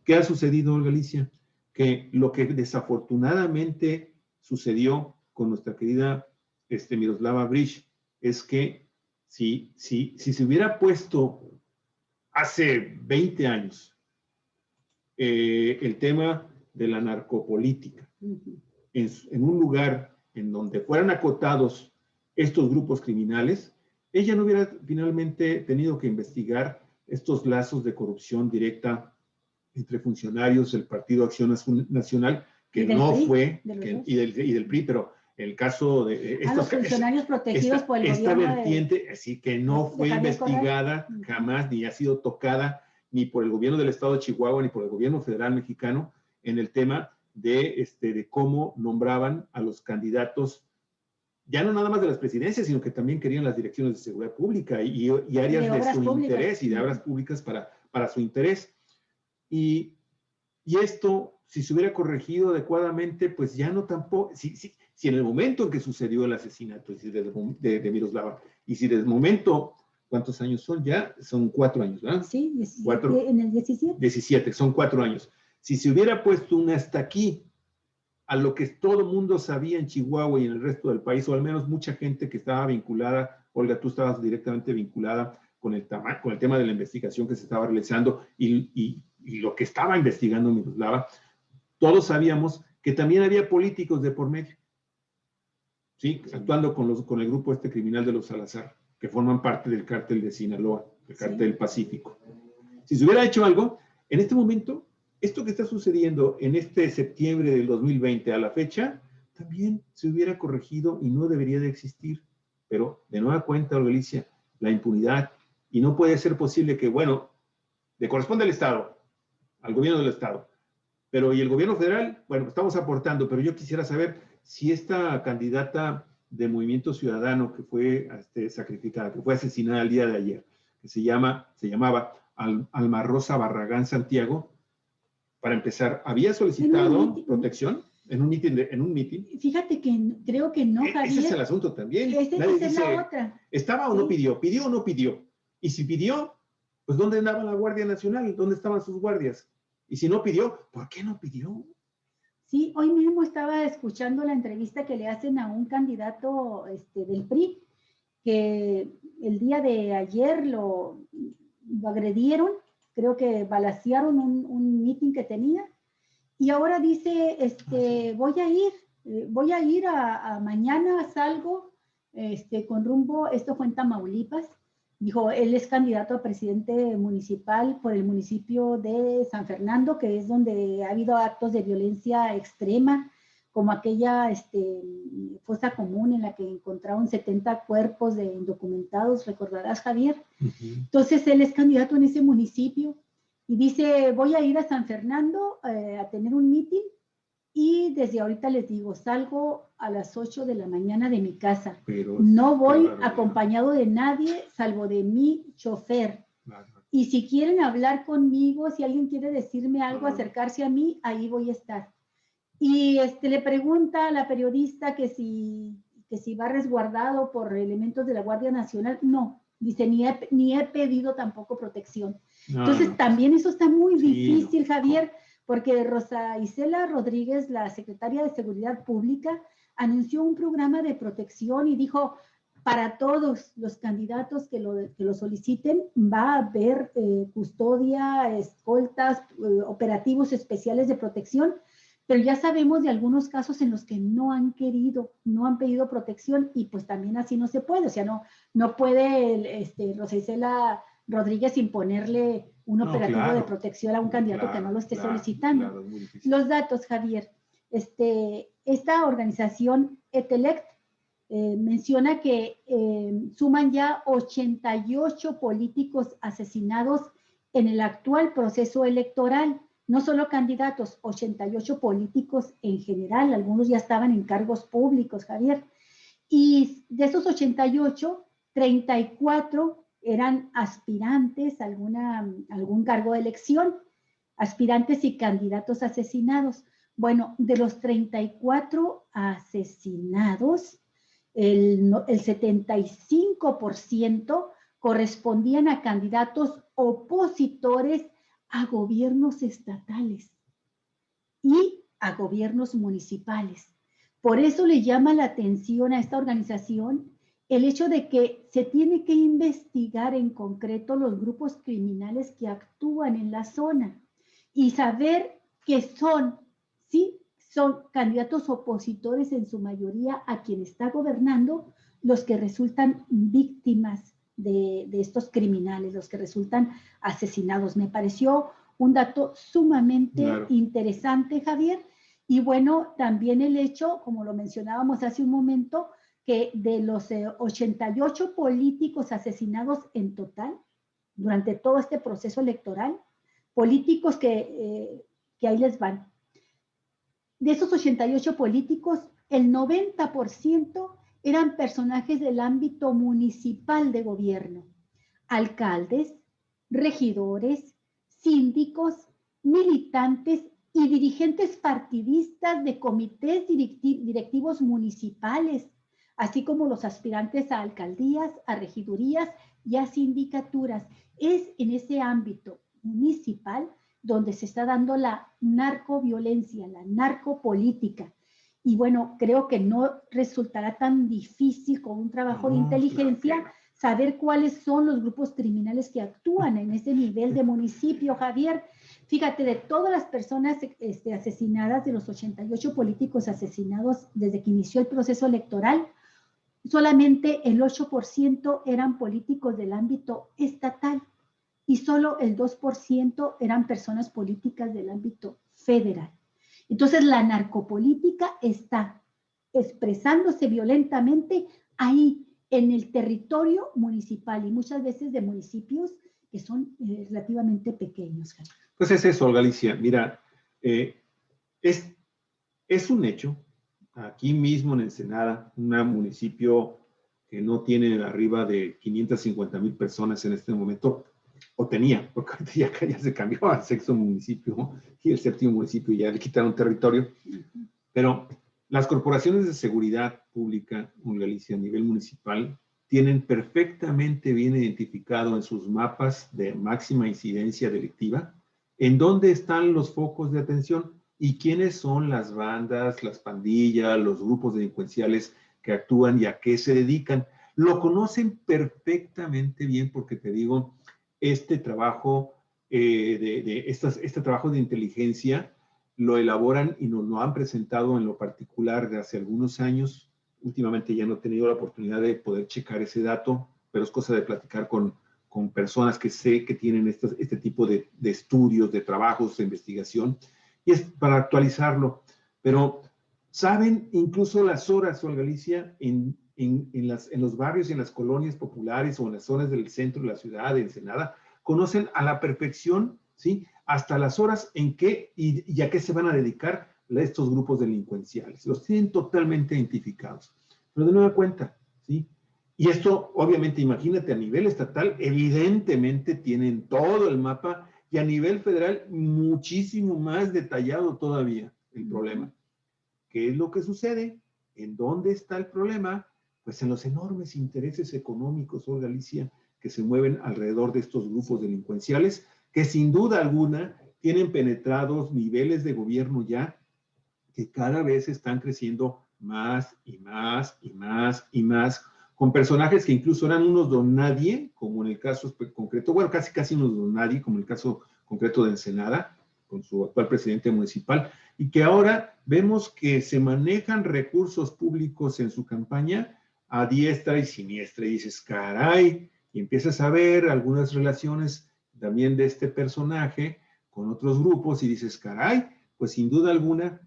¿Qué ha sucedido, Olga Alicia? Que lo que desafortunadamente sucedió con nuestra querida Miroslava Bryce es que si se hubiera puesto hace 20 años el tema de la narcopolítica en un lugar en donde fueran acotados estos grupos criminales, ella no hubiera finalmente tenido que investigar estos lazos de corrupción directa entre funcionarios del Partido Acción Nacional, que no fue, y del PRI, pero el caso de los funcionarios protegidos por el esta gobierno vertiente, así que no fue investigada jamás, ni ha sido tocada ni por el gobierno del estado de Chihuahua, ni por el gobierno federal mexicano, en el tema de cómo nombraban a los candidatos ya no nada más de las presidencias, sino que también querían las direcciones de seguridad pública y áreas de su interés y de obras públicas para su interés. Y esto, si se hubiera corregido adecuadamente, pues ya no tampoco, si en el momento en que sucedió el asesinato de Miroslava, y si desde el momento, ¿cuántos años son ya? Son 4 años, ¿verdad? Sí, 17, en el 17. 17, son 4 años. Si se hubiera puesto un hasta aquí a lo que todo el mundo sabía en Chihuahua y en el resto del país, o al menos mucha gente que estaba vinculada, Olga, tú estabas directamente vinculada con el tema de la investigación que se estaba realizando y lo que estaba investigando Miroslava, todos sabíamos que también había políticos de por medio, ¿sí? Actuando con el grupo criminal de los Salazar, que forman parte del cártel de Sinaloa, el cártel del Pacífico. Si se hubiera hecho algo, en este momento, esto que está sucediendo en este septiembre del 2020 a la fecha, también se hubiera corregido y no debería de existir. Pero, de nueva cuenta, Olga, la impunidad, y no puede ser posible que, bueno, le corresponde al Estado, al gobierno del Estado, pero y el gobierno federal, bueno, estamos aportando, pero yo quisiera saber si esta candidata de Movimiento Ciudadano que fue sacrificada, que fue asesinada el día de ayer, que se llamaba Alma Rosa Barragán Santiago, para empezar, ¿había solicitado protección en un mitin? Fíjate que creo que no, Javier. Ese es el asunto también. Esa es la otra. ¿Estaba o no pidió? ¿Pidió o no pidió? Y si pidió, pues ¿dónde andaba la Guardia Nacional? ¿Dónde estaban sus guardias? Y si no pidió, ¿por qué no pidió? Sí, hoy mismo estaba escuchando la entrevista que le hacen a un candidato del PRI, que el día de ayer lo agredieron, creo que balacearon un meeting que tenía, y ahora dice, voy a ir a mañana, salgo con rumbo, esto fue en Tamaulipas, dijo, él es candidato a presidente municipal por el municipio de San Fernando, que es donde ha habido actos de violencia extrema, como aquella fosa común en la que encontraron 70 cuerpos de indocumentados, recordarás, Javier. Entonces, él es candidato en ese municipio y dice, voy a ir a San Fernando a tener un meeting y desde ahorita les digo, salgo a las 8 de la mañana de mi casa. Pero no voy acompañado de nadie, salvo de mi chofer. Y si quieren hablar conmigo, si alguien quiere decirme algo, acercarse a mí, ahí voy a estar. Y le pregunta a la periodista que si va resguardado por elementos de la Guardia Nacional. No, dice, ni he pedido tampoco protección. Entonces, también eso está muy difícil, Javier, porque Rosa Isela Rodríguez, la secretaria de Seguridad Pública, anunció un programa de protección y dijo, para todos los candidatos que lo soliciten, va a haber custodia, escoltas, operativos especiales de protección, pero ya sabemos de algunos casos en los que no han pedido protección y pues también así no se puede, o sea, no puede Rosa Isela Rodríguez imponerle un operativo de protección a un candidato que no lo esté solicitando. Los datos, Javier, esta organización ETELECT menciona que suman ya 88 políticos asesinados en el actual proceso electoral. No solo candidatos, 88 políticos en general, algunos ya estaban en cargos públicos, Javier. Y de esos 88, 34 eran aspirantes a algún cargo de elección, aspirantes y candidatos asesinados. Bueno, de los 34 asesinados, el 75% correspondían a candidatos opositores a gobiernos estatales y a gobiernos municipales. Por eso le llama la atención a esta organización el hecho de que se tiene que investigar en concreto los grupos criminales que actúan en la zona y saber que son candidatos opositores en su mayoría a quien está gobernando los que resultan víctimas de estos criminales, los que resultan asesinados. Me pareció un dato sumamente interesante, Javier. Y bueno, también el hecho, como lo mencionábamos hace un momento, que de los 88 políticos asesinados en total, durante todo este proceso electoral, políticos que ahí les van. De esos 88 políticos, el 90% eran personajes del ámbito municipal de gobierno, alcaldes, regidores, síndicos, militantes y dirigentes partidistas de comités directivos municipales, así como los aspirantes a alcaldías, a regidurías y a sindicaturas. Es en ese ámbito municipal donde se está dando la narcoviolencia, la narcopolítica. Y bueno, creo que no resultará tan difícil con un trabajo de inteligencia saber cuáles son los grupos criminales que actúan en ese nivel de municipio, Javier. Fíjate, de todas las personas asesinadas, de los 88 políticos asesinados desde que inició el proceso electoral, solamente el 8% eran políticos del ámbito estatal y solo el 2% eran personas políticas del ámbito federal. Entonces, la narcopolítica está expresándose violentamente ahí, en el territorio municipal y muchas veces de municipios que son relativamente pequeños. Pues es eso, Galicia. Mira, es un hecho, aquí mismo en Ensenada, un municipio que no tiene arriba de 550,000 personas en este momento, o tenía, porque ahorita ya se cambió al sexto municipio y el séptimo municipio ya le quitaron territorio, pero las corporaciones de seguridad pública en Galicia a nivel municipal tienen perfectamente bien identificado en sus mapas de máxima incidencia delictiva en dónde están los focos de atención y quiénes son las bandas, las pandillas, los grupos delincuenciales que actúan y a qué se dedican. Lo conocen perfectamente bien porque te digo, este trabajo este trabajo de inteligencia lo elaboran y nos lo han presentado en lo particular de hace algunos años. Últimamente ya no he tenido la oportunidad de poder checar ese dato, pero es cosa de platicar con personas que sé que tienen este tipo de estudios, de trabajos, de investigación, y es para actualizarlo. Pero saben incluso las horas, Sol Galicia, en los barrios y en las colonias populares o en las zonas del centro de la ciudad, de Ensenada, conocen a la perfección, ¿sí? Hasta las horas en qué y a qué se van a dedicar estos grupos delincuenciales. Los tienen totalmente identificados. Pero de nueva cuenta, ¿sí? Y esto, obviamente, imagínate, a nivel estatal, evidentemente tienen todo el mapa y a nivel federal, muchísimo más detallado todavía el problema. ¿Qué es lo que sucede? ¿En dónde está el problema? Pues en los enormes intereses económicos, oh, Galicia, que se mueven alrededor de estos grupos delincuenciales, que sin duda alguna tienen penetrados niveles de gobierno ya que cada vez están creciendo más y más y más y más, con personajes que incluso eran unos don nadie, como en el caso concreto, bueno, casi unos don nadie, como en el caso concreto de Ensenada, con su actual presidente municipal, y que ahora vemos que se manejan recursos públicos en su campaña a diestra y siniestra, y dices, caray, y empiezas a ver algunas relaciones también de este personaje con otros grupos, y dices, caray, pues sin duda alguna,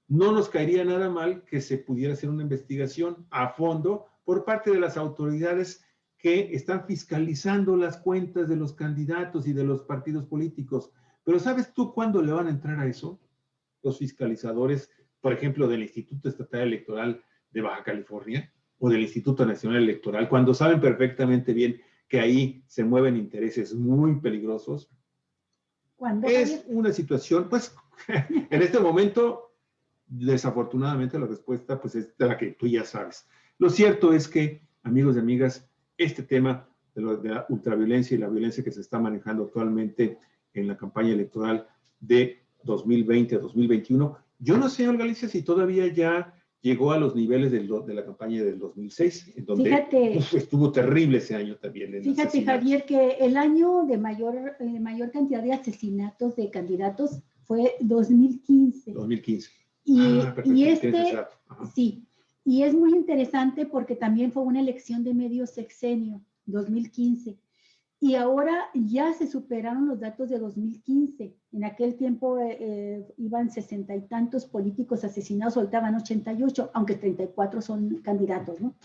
no nos caería nada mal que se pudiera hacer una investigación a fondo por parte de las autoridades que están fiscalizando las cuentas de los candidatos y de los partidos políticos. Pero ¿sabes tú cuándo le van a entrar a eso? Los fiscalizadores, por ejemplo, del Instituto Estatal Electoral de Baja California o del Instituto Nacional Electoral, cuando saben perfectamente bien que ahí se mueven intereses muy peligrosos. Es una situación, pues, en este momento, desafortunadamente la respuesta pues es de la que tú ya sabes. Lo cierto es que, amigos y amigas, este tema de la ultraviolencia y la violencia que se está manejando actualmente en la campaña electoral de 2020 a 2021, yo no sé, señor Galicia, si todavía ya llegó a los niveles de la campaña del 2006, en donde estuvo terrible ese año también. Fíjate, Javier, que el año de mayor cantidad de asesinatos de candidatos fue 2015. 2015. Sí, y es muy interesante porque también fue una elección de medio sexenio, 2015. Y ahora ya se superaron los datos de 2015. En aquel tiempo iban 60 y tantos políticos asesinados, ahorita van 88, aunque 34 son candidatos, ¿no?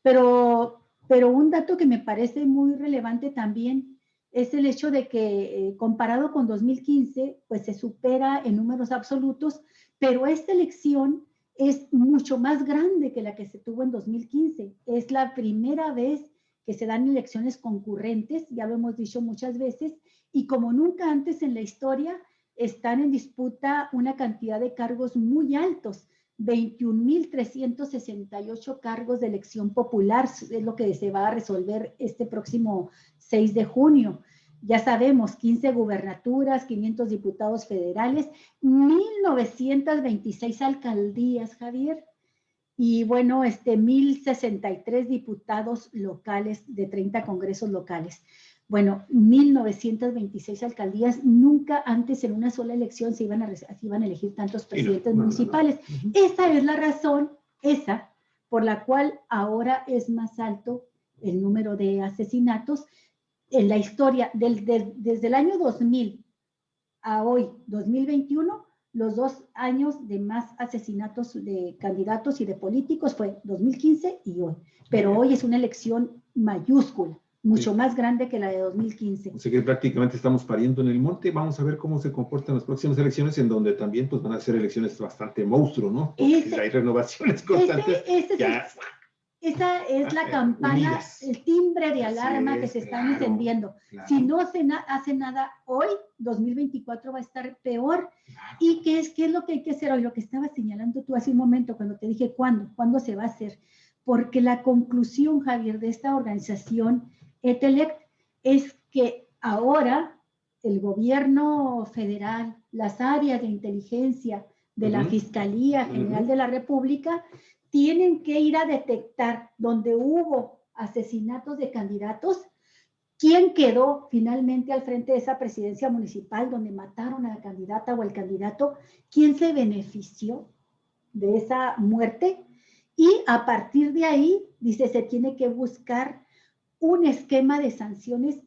Pero un dato que me parece muy relevante también es el hecho de que comparado con 2015, pues se supera en números absolutos, pero esta elección es mucho más grande que la que se tuvo en 2015. Es la primera vez que se dan elecciones concurrentes, ya lo hemos dicho muchas veces, y como nunca antes en la historia, están en disputa una cantidad de cargos muy altos, 21,368 cargos de elección popular, es lo que se va a resolver este próximo 6 de junio. Ya sabemos, 15 gubernaturas, 500 diputados federales, 1,926 alcaldías, Javier, y bueno, 1,063 diputados locales de 30 congresos locales. Bueno, 1,926 alcaldías, nunca antes en una sola elección se iban a elegir tantos presidentes municipales. Esa es la razón, por la cual ahora es más alto el número de asesinatos en la historia. Desde el año 2000 a hoy, 2021, los 2 años de más asesinatos de candidatos y de políticos fue 2015 y hoy. Pero hoy es una elección mayúscula, mucho más grande que la de 2015. O sea que prácticamente estamos pariendo en el monte. Vamos a ver cómo se comportan las próximas elecciones, en donde también pues, van a ser elecciones bastante monstruo, ¿no? Porque hay renovaciones constantes. Esa es la campana, unidas. El timbre de alarma que se está encendiendo. Claro. Si no se hace nada hoy, 2024 va a estar peor. Claro. ¿Y qué es lo que hay que hacer hoy? Lo que estabas señalando tú hace un momento cuando te dije ¿cuándo se va a hacer? Porque la conclusión, Javier, de esta organización ETELECT es que ahora el gobierno federal, las áreas de inteligencia de la Fiscalía General de la República, tienen que ir a detectar donde hubo asesinatos de candidatos, quién quedó finalmente al frente de esa presidencia municipal donde mataron a la candidata o al candidato, quién se benefició de esa muerte, y a partir de ahí, dice, se tiene que buscar un esquema de sanciones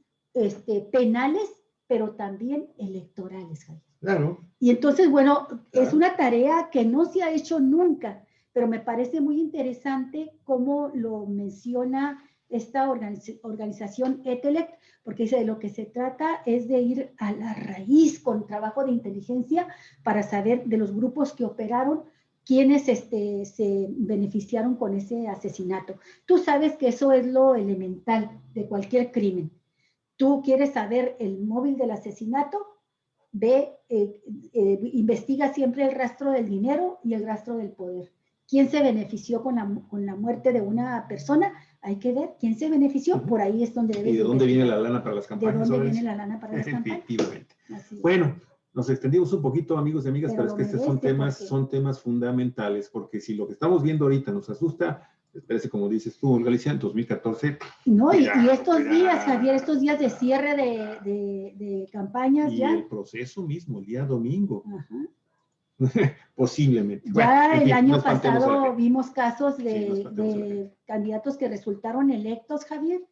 penales, pero también electorales, Javier. Claro. Y entonces, bueno, es una tarea que no se ha hecho nunca, pero me parece muy interesante cómo lo menciona esta organización ETELECT, porque dice de lo que se trata es de ir a la raíz con trabajo de inteligencia para saber de los grupos que operaron, quiénes se beneficiaron con ese asesinato. Tú sabes que eso es lo elemental de cualquier crimen. Tú quieres saber el móvil del asesinato, investiga siempre el rastro del dinero y el rastro del poder. ¿Quién se benefició con la muerte de una persona? Hay que ver quién se benefició, por ahí es donde debe. ¿Y de dónde viene la lana para las campañas? ¿De dónde viene la lana para las campañas? Efectivamente. Bueno, nos extendimos un poquito, amigos y amigas, pero es que estos son temas fundamentales, porque si lo que estamos viendo ahorita nos asusta, parece como dices tú, Galicia, en 2014. No, y estos días, Javier, estos días de cierre de campañas y ya. Y el proceso mismo, el día domingo. Ajá. Posiblemente. Ya bueno, el año pasado vimos casos de candidatos que resultaron electos, Javier,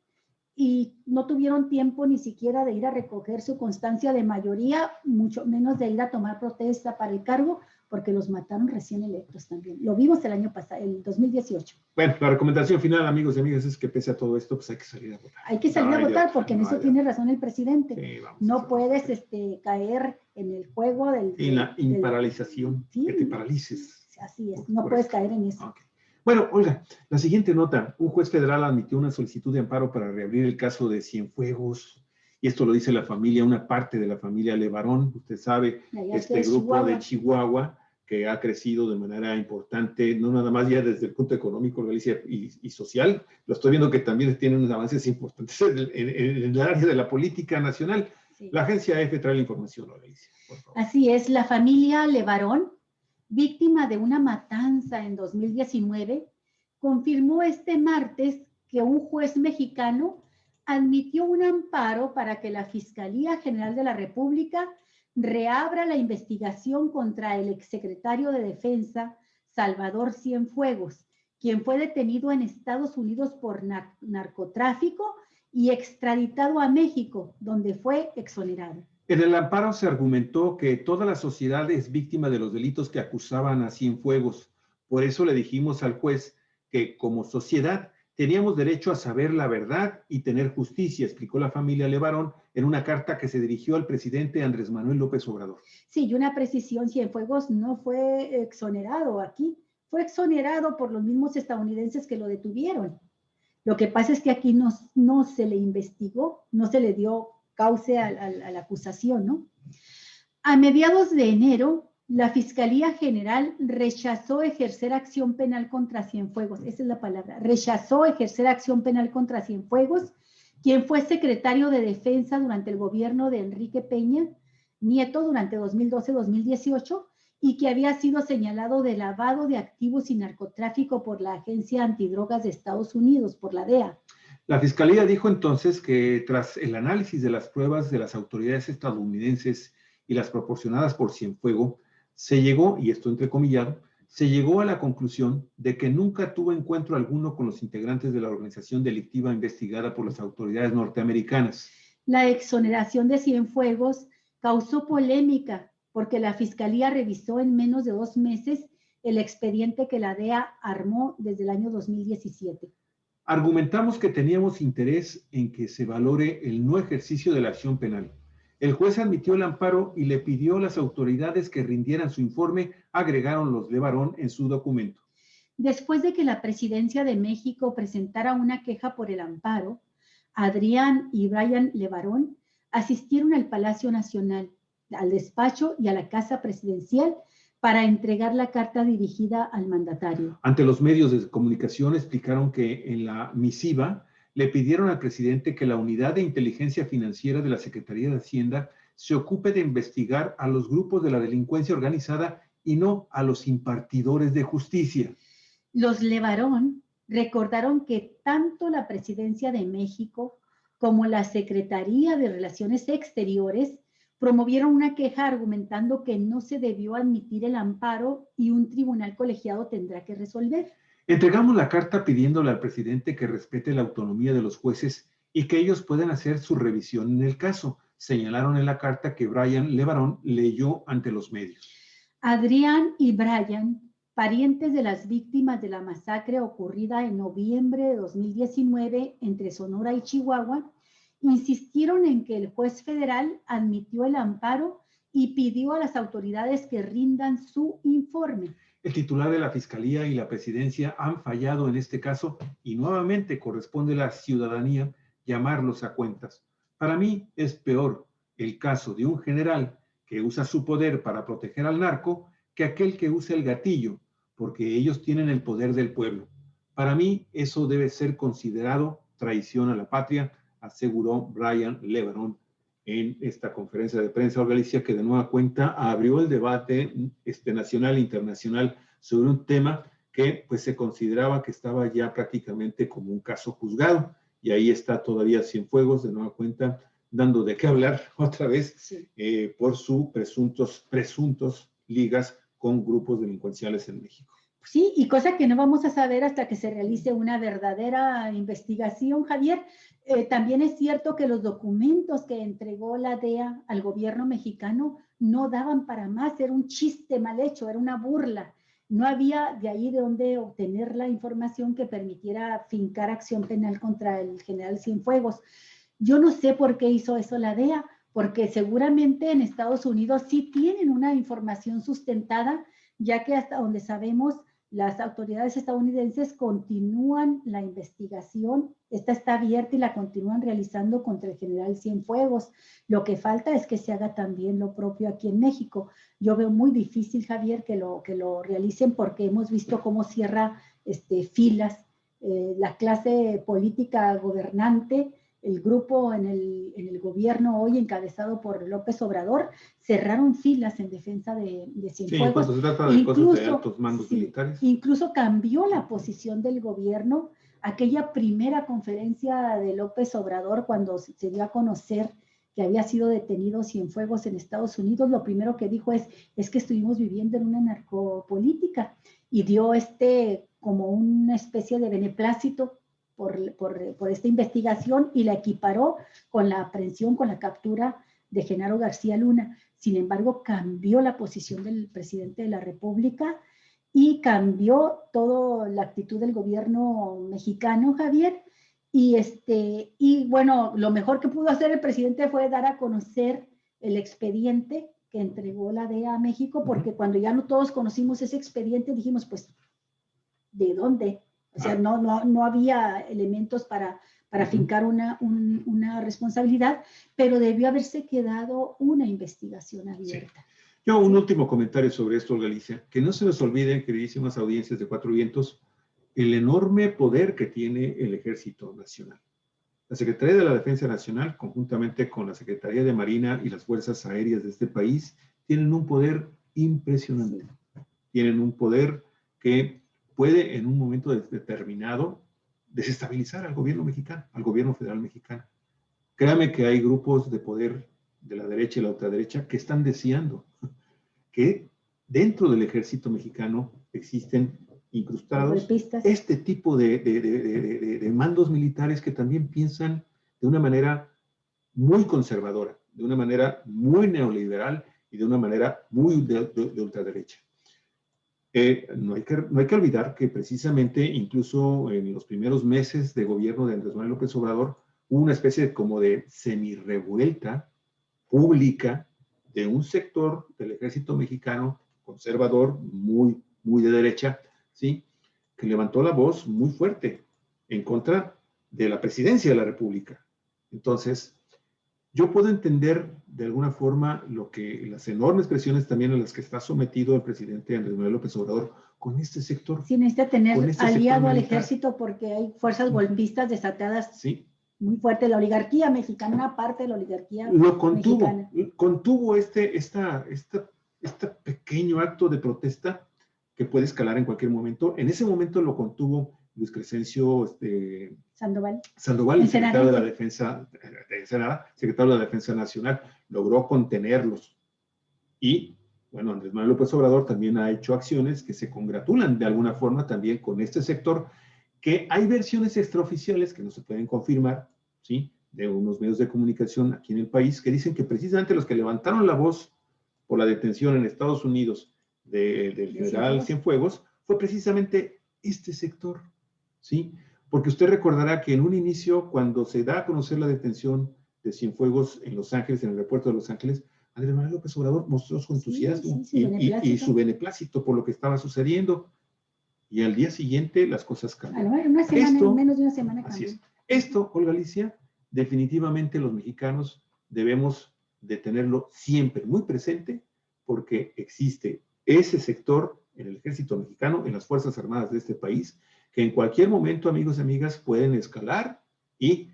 y no tuvieron tiempo ni siquiera de ir a recoger su constancia de mayoría, mucho menos de ir a tomar protesta para el cargo, porque los mataron recién electos también. Lo vimos el año pasado, el 2018. Bueno, la recomendación final, amigos y amigas, es que pese a todo esto, pues hay que salir a votar. Hay que salir a votar, porque en eso tiene razón el presidente. Sí, no puedes caer en el juego del... En la imparalización, que te paralices. Así es, no puedes caer en eso. Okay. Bueno, Olga, la siguiente nota. Un juez federal admitió una solicitud de amparo para reabrir el caso de Cienfuegos. Y esto lo dice la familia, una parte de la familia Levarón. Usted sabe, este grupo de Chihuahua, que ha crecido de manera importante, no nada más ya desde el punto económico, Galicia, y social. Lo estoy viendo que también tiene unos avances importantes en el área de la política nacional. Sí. La agencia EFE trae la información, Galicia, por favor. Así es, la familia Levarón, víctima de una matanza en 2019, confirmó este martes que un juez mexicano admitió un amparo para que la Fiscalía General de la República reabra la investigación contra el exsecretario de Defensa, Salvador Cienfuegos, quien fue detenido en Estados Unidos por narcotráfico y extraditado a México, donde fue exonerado. En el amparo se argumentó que toda la sociedad es víctima de los delitos que acusaban a Cienfuegos. Por eso le dijimos al juez que como sociedad teníamos derecho a saber la verdad y tener justicia, explicó la familia Levarón en una carta que se dirigió al presidente Andrés Manuel López Obrador. Sí, y una precisión, Cienfuegos no fue exonerado aquí, fue exonerado por los mismos estadounidenses que lo detuvieron. Lo que pasa es que aquí no se le investigó, no se le dio cauce a la acusación, ¿no? A mediados de enero, la Fiscalía General rechazó ejercer acción penal contra Cienfuegos, esa es la palabra, rechazó ejercer acción penal contra Cienfuegos, quien fue secretario de Defensa durante el gobierno de Enrique Peña Nieto durante 2012-2018 y que había sido señalado de lavado de activos y narcotráfico por la Agencia Antidrogas de Estados Unidos, por la DEA. La Fiscalía dijo entonces que tras el análisis de las pruebas de las autoridades estadounidenses y las proporcionadas por Cienfuegos, se llegó, y esto entrecomillado, se llegó a la conclusión de que nunca tuvo encuentro alguno con los integrantes de la organización delictiva investigada por las autoridades norteamericanas. La exoneración de Cienfuegos causó polémica porque la Fiscalía revisó en menos de 2 meses el expediente que la DEA armó desde el año 2017. Argumentamos que teníamos interés en que se valore el no ejercicio de la acción penal. El juez admitió el amparo y le pidió a las autoridades que rindieran su informe, agregaron los Levarón en su documento. Después de que la Presidencia de México presentara una queja por el amparo, Adrián y Brian Levarón asistieron al Palacio Nacional, al despacho y a la Casa Presidencial para entregar la carta dirigida al mandatario. Ante los medios de comunicación explicaron que en la misiva le pidieron al presidente que la Unidad de Inteligencia Financiera de la Secretaría de Hacienda se ocupe de investigar a los grupos de la delincuencia organizada y no a los impartidores de justicia. Los Levarón recordaron que tanto la Presidencia de México como la Secretaría de Relaciones Exteriores promovieron una queja argumentando que no se debió admitir el amparo y un tribunal colegiado tendrá que resolver. Entregamos la carta pidiéndole al presidente que respete la autonomía de los jueces y que ellos puedan hacer su revisión en el caso, señalaron en la carta que Brian Levarón leyó ante los medios. Adrián y Brian, parientes de las víctimas de la masacre ocurrida en noviembre de 2019 entre Sonora y Chihuahua, insistieron en que el juez federal admitió el amparo y pidió a las autoridades que rindan su informe. El titular de la Fiscalía y la Presidencia han fallado en este caso y nuevamente corresponde a la ciudadanía llamarlos a cuentas. Para mí es peor el caso de un general que usa su poder para proteger al narco que aquel que usa el gatillo, porque ellos tienen el poder del pueblo. Para mí eso debe ser considerado traición a la patria, aseguró Brian Levarón en esta conferencia de prensa Galicia, que de nueva cuenta abrió el debate nacional e internacional sobre un tema que pues se consideraba que estaba ya prácticamente como un caso juzgado, y ahí está todavía Cienfuegos de nueva cuenta dando de qué hablar otra vez, sí, por sus presuntos ligas con grupos delincuenciales en México. Sí, y cosa que no vamos a saber hasta que se realice una verdadera investigación, Javier. También es cierto que los documentos que entregó la DEA al gobierno mexicano no daban para más, era un chiste mal hecho, era una burla. No había de ahí de dónde obtener la información que permitiera fincar acción penal contra el general Cienfuegos. Yo no sé por qué hizo eso la DEA, porque seguramente en Estados Unidos sí tienen una información sustentada, ya que hasta donde sabemos, las autoridades estadounidenses continúan la investigación, esta está abierta y la continúan realizando contra el general Cienfuegos. Lo que falta es que se haga también lo propio aquí en México. Yo veo muy difícil, Javier, que lo realicen porque hemos visto cómo cierra filas la clase política gobernante, el grupo en el gobierno hoy encabezado por López Obrador, cerraron filas en defensa de Cienfuegos. Sí, se trata de cosas de altos mandos militares. Incluso cambió la posición del gobierno. Aquella primera conferencia de López Obrador, cuando se dio a conocer que había sido detenido Cienfuegos en Estados Unidos, lo primero que dijo es que estuvimos viviendo en una narcopolítica, y dio como una especie de beneplácito por esta investigación y la equiparó con la aprehensión, con la captura de Genaro García Luna. Sin embargo, cambió la posición del presidente de la República y cambió toda la actitud del gobierno mexicano, Javier. Y bueno, lo mejor que pudo hacer el presidente fue dar a conocer el expediente que entregó la DEA a México, porque cuando ya no todos conocimos ese expediente, dijimos, pues ¿de dónde? O sea, no había elementos para fincar una responsabilidad, pero debió haberse quedado una investigación abierta. Sí. Yo un último comentario sobre esto, Galicia, que no se nos olvide, queridísimas audiencias de Cuatro Vientos, el enorme poder que tiene el Ejército Nacional. La Secretaría de la Defensa Nacional, conjuntamente con la Secretaría de Marina y las Fuerzas Aéreas de este país, tienen un poder impresionante. Sí. Tienen un poder que puede en un momento determinado desestabilizar al gobierno mexicano, al gobierno federal mexicano. Créame que hay grupos de poder de la derecha y la ultraderecha que están deseando que dentro del ejército mexicano existen incrustados este tipo de mandos militares que también piensan de una manera muy conservadora, de una manera muy neoliberal y de una manera muy de ultraderecha. No hay que olvidar que precisamente incluso en los primeros meses de gobierno de Andrés Manuel López Obrador hubo una especie como de semi-revuelta pública de un sector del ejército mexicano conservador, muy de derecha, ¿sí? Que levantó la voz muy fuerte en contra de la presidencia de la República. Entonces, yo puedo entender de alguna forma las enormes presiones también a las que está sometido el presidente Andrés Manuel López Obrador con este sector. Sí, necesita tener aliado al ejército porque hay fuerzas golpistas desatadas. Sí. Muy fuerte, la oligarquía mexicana, una parte de la oligarquía mexicana. Contuvo este pequeño acto de protesta que puede escalar en cualquier momento. En ese momento lo contuvo Luis Crescencio Sandoval, el secretario de la Defensa, secretario de la Defensa Nacional, logró contenerlos. Y, bueno, Andrés Manuel López Obrador también ha hecho acciones que se congratulan de alguna forma también con este sector, que hay versiones extraoficiales que no se pueden confirmar, ¿sí? De unos medios de comunicación aquí en el país, que dicen que precisamente los que levantaron la voz por la detención en Estados Unidos del general Cienfuegos fue precisamente este sector, ¿sí? Porque usted recordará que en un inicio, cuando se da a conocer la detención de Cienfuegos en Los Ángeles, en el aeropuerto de Los Ángeles, Andrés Manuel López Obrador mostró su entusiasmo y su beneplácito por lo que estaba sucediendo. Y al día siguiente las cosas cambiaron. Una semana, menos de una semana cambió. Así es. Esto, Olga Alicia, definitivamente los mexicanos debemos de tenerlo siempre muy presente porque existe ese sector en el ejército mexicano, en las Fuerzas Armadas de este país, que en cualquier momento, amigos y amigas, pueden escalar y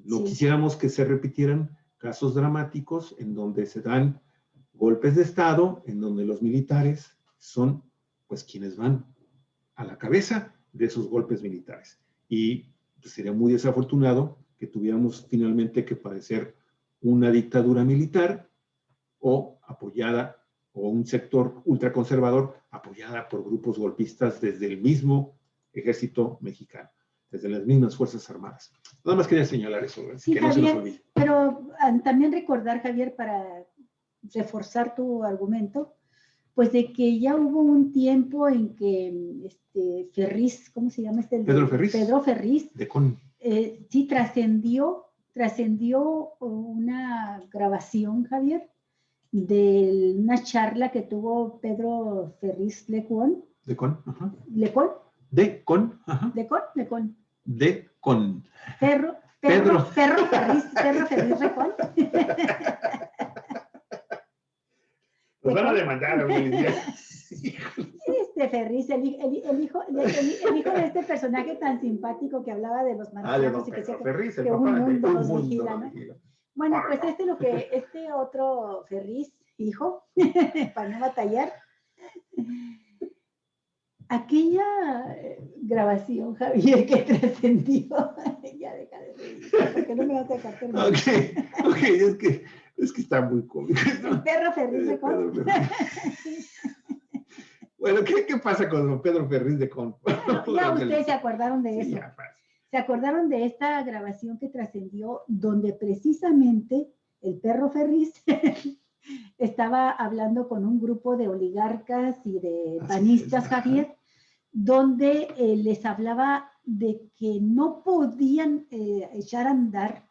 no quisiéramos que se repitieran casos dramáticos en donde se dan golpes de Estado, en donde los militares son pues quienes van a la cabeza de esos golpes militares. Y pues, sería muy desafortunado que tuviéramos finalmente que padecer una dictadura militar o apoyada, o un sector ultraconservador apoyada por grupos golpistas desde el mismo ejército mexicano, desde las mismas Fuerzas Armadas. Nada más quería señalar eso, sí, que Javier, no se nos olvide. Pero también recordar, Javier, para reforzar tu argumento, pues de que ya hubo un tiempo en que Ferriz, ¿cómo se llama este? Pedro Ferriz. Pedro Ferriz. De Con. Sí, trascendió una grabación, Javier, de una charla que tuvo Pedro Ferriz Lecón. De Con, ajá. ¿Lecón? De Con, ajá. Lecón. De Con. Pedro Ferriz Lecón. Nos van a demandar, Ferriz, el hijo de este personaje tan simpático que hablaba de los marcianos y que decía Ferriz, que un mundo los vigila, ¿no? Bueno, pues este otro Ferriz, hijo, para no batallar, aquella grabación, Javier, que trascendió, ya deja de reír, porque no me vas a dejar terminar. Ok, es que está muy cómico. El perro Ferriz de Con. Bueno, ¿qué pasa con don Pedro Ferriz de Con? Ya ustedes se acordaron de eso. Sí, ya, se acordaron de esta grabación que trascendió, donde precisamente el perro Ferriz estaba hablando con un grupo de oligarcas y de panistas, Javier, donde les hablaba de que no podían echar a andar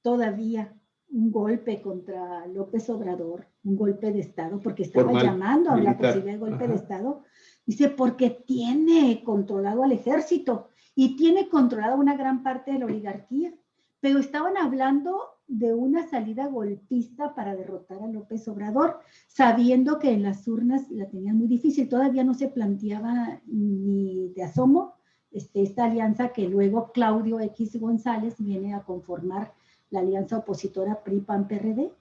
todavía un golpe contra López Obrador, un golpe de Estado, porque estaba llamando a la posibilidad de golpe de Estado, Dice, porque tiene controlado al ejército y tiene controlada una gran parte de la oligarquía. Pero estaban hablando de una salida golpista para derrotar a López Obrador, sabiendo que en las urnas la tenían muy difícil. Todavía no se planteaba ni de asomo esta alianza que luego Claudio X González viene a conformar la alianza opositora PRI-PAN-PRD.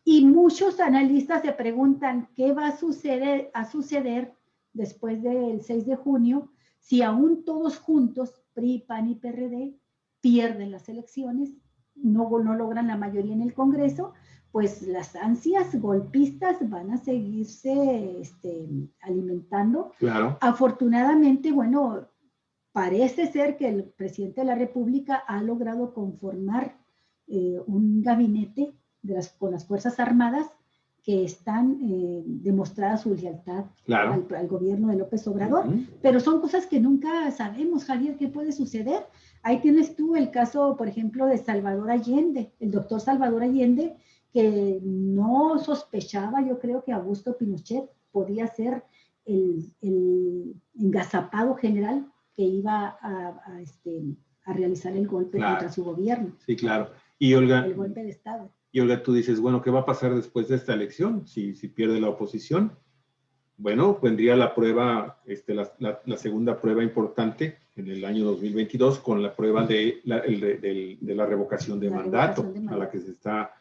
Y muchos analistas se preguntan qué va a suceder después del 6 de junio si aún todos juntos, PRI, PAN y PRD, pierden las elecciones, no logran la mayoría en el Congreso, pues las ansias golpistas van a seguirse alimentando. Claro. Afortunadamente, bueno, parece ser que el presidente de la República ha logrado conformar un gabinete con las Fuerzas Armadas que están demostrada su lealtad al gobierno de López Obrador, pero son cosas que nunca sabemos, Javier, qué puede suceder. Ahí tienes tú el caso, por ejemplo, de Salvador Allende, el doctor Salvador Allende, que no sospechaba, yo creo que Augusto Pinochet podía ser el engazapado general que iba a realizar el golpe contra su gobierno. Sí, claro. Y Olga, el golpe de Estado. Y Olga, tú dices, bueno, ¿qué va a pasar después de esta elección? Si pierde la oposición, bueno, vendría la prueba, la segunda prueba importante en el año 2022 con la prueba de la revocación de mandato a la que se está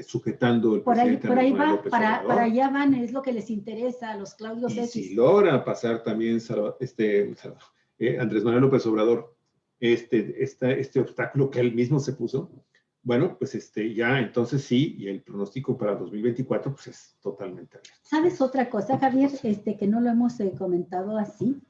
sujetando el presidente por ahí Andrés Manuel va, López para Obrador. allá van, es lo que les interesa a los Claudios Y X. si logra pasar también Andrés Manuel López Obrador este obstáculo que él mismo se puso, bueno, pues ya entonces sí, y el pronóstico para 2024 pues es totalmente abierto. ¿Sabes otra cosa, Javier? Que no lo hemos comentado así,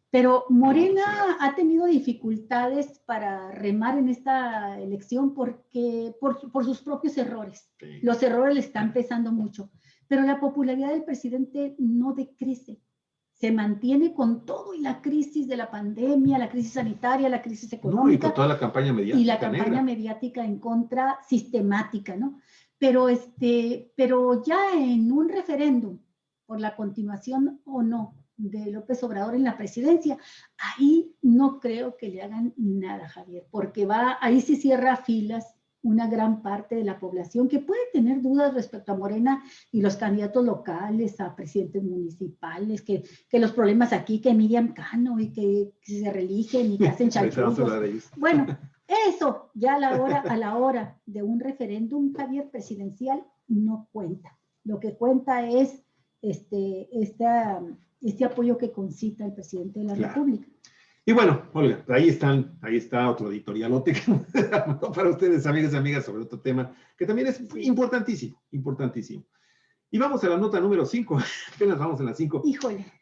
pero Morena ha tenido dificultades para remar en esta elección porque por sus propios errores. Sí. Los errores le están pesando mucho, pero la popularidad del presidente no decrece. Se mantiene con todo y la crisis de la pandemia, la crisis sanitaria, la crisis económica. No, y con toda la campaña mediática. Y la campaña mediática en contra sistemática, ¿no? Pero ya en un referéndum por la continuación o no de López Obrador en la presidencia, ahí no creo que le hagan nada, Javier, porque ahí sí cierra filas una gran parte de la población que puede tener dudas respecto a Morena y los candidatos locales, a presidentes municipales, que los problemas aquí, que Miriam Cano y que se religen y que hacen chanchullos. Bueno, eso ya a la hora de un referéndum, Javier, presidencial, no cuenta. Lo que cuenta es este apoyo que concita el presidente de la República. Y bueno, Olga, ahí está otro editorialote para ustedes, amigas y amigas, sobre otro tema que también es importantísimo, importantísimo. Y vamos a la nota número 5, apenas vamos en la 5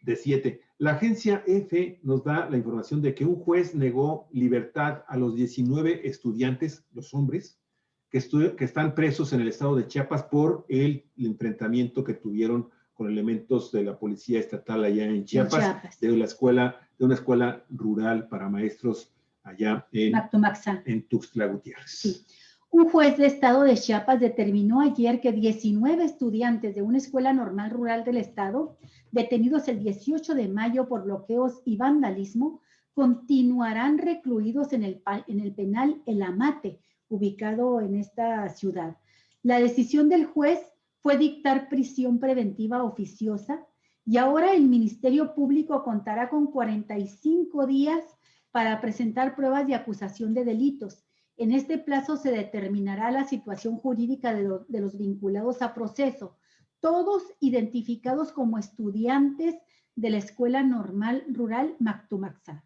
de 7. La agencia EFE nos da la información de que un juez negó libertad a los 19 estudiantes, los hombres, que están presos en el estado de Chiapas por el enfrentamiento que tuvieron con elementos de la policía estatal allá en Chiapas. De una escuela rural para maestros allá en Tuxtla Gutiérrez. Sí. Un juez de estado de Chiapas determinó ayer que 19 estudiantes de una escuela normal rural del estado, detenidos el 18 de mayo por bloqueos y vandalismo, continuarán recluidos en el penal El Amate, ubicado en esta ciudad. La decisión del juez fue dictar prisión preventiva oficiosa y ahora el Ministerio Público contará con 45 días para presentar pruebas de acusación de delitos. En este plazo se determinará la situación jurídica de los vinculados a proceso, todos identificados como estudiantes de la Escuela Normal Rural Mactumaxá.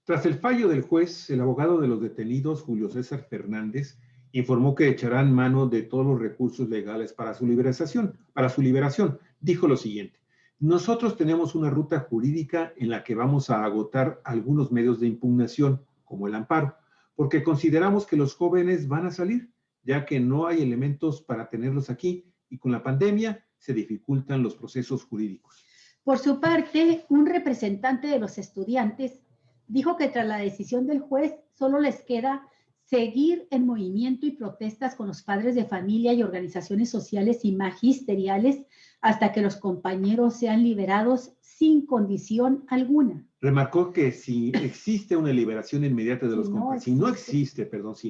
Tras el fallo del juez, el abogado de los detenidos, Julio César Fernández, informó que echarán mano de todos los recursos legales para su liberación. Dijo lo siguiente: nosotros tenemos una ruta jurídica en la que vamos a agotar algunos medios de impugnación, como el amparo, porque consideramos que los jóvenes van a salir, ya que no hay elementos para tenerlos aquí y con la pandemia se dificultan los procesos jurídicos. Por su parte, un representante de los estudiantes dijo que tras la decisión del juez solo les queda seguir en movimiento y protestas con los padres de familia y organizaciones sociales y magisteriales hasta que los compañeros sean liberados sin condición alguna. Remarcó que si existe una liberación inmediata de los compañeros, si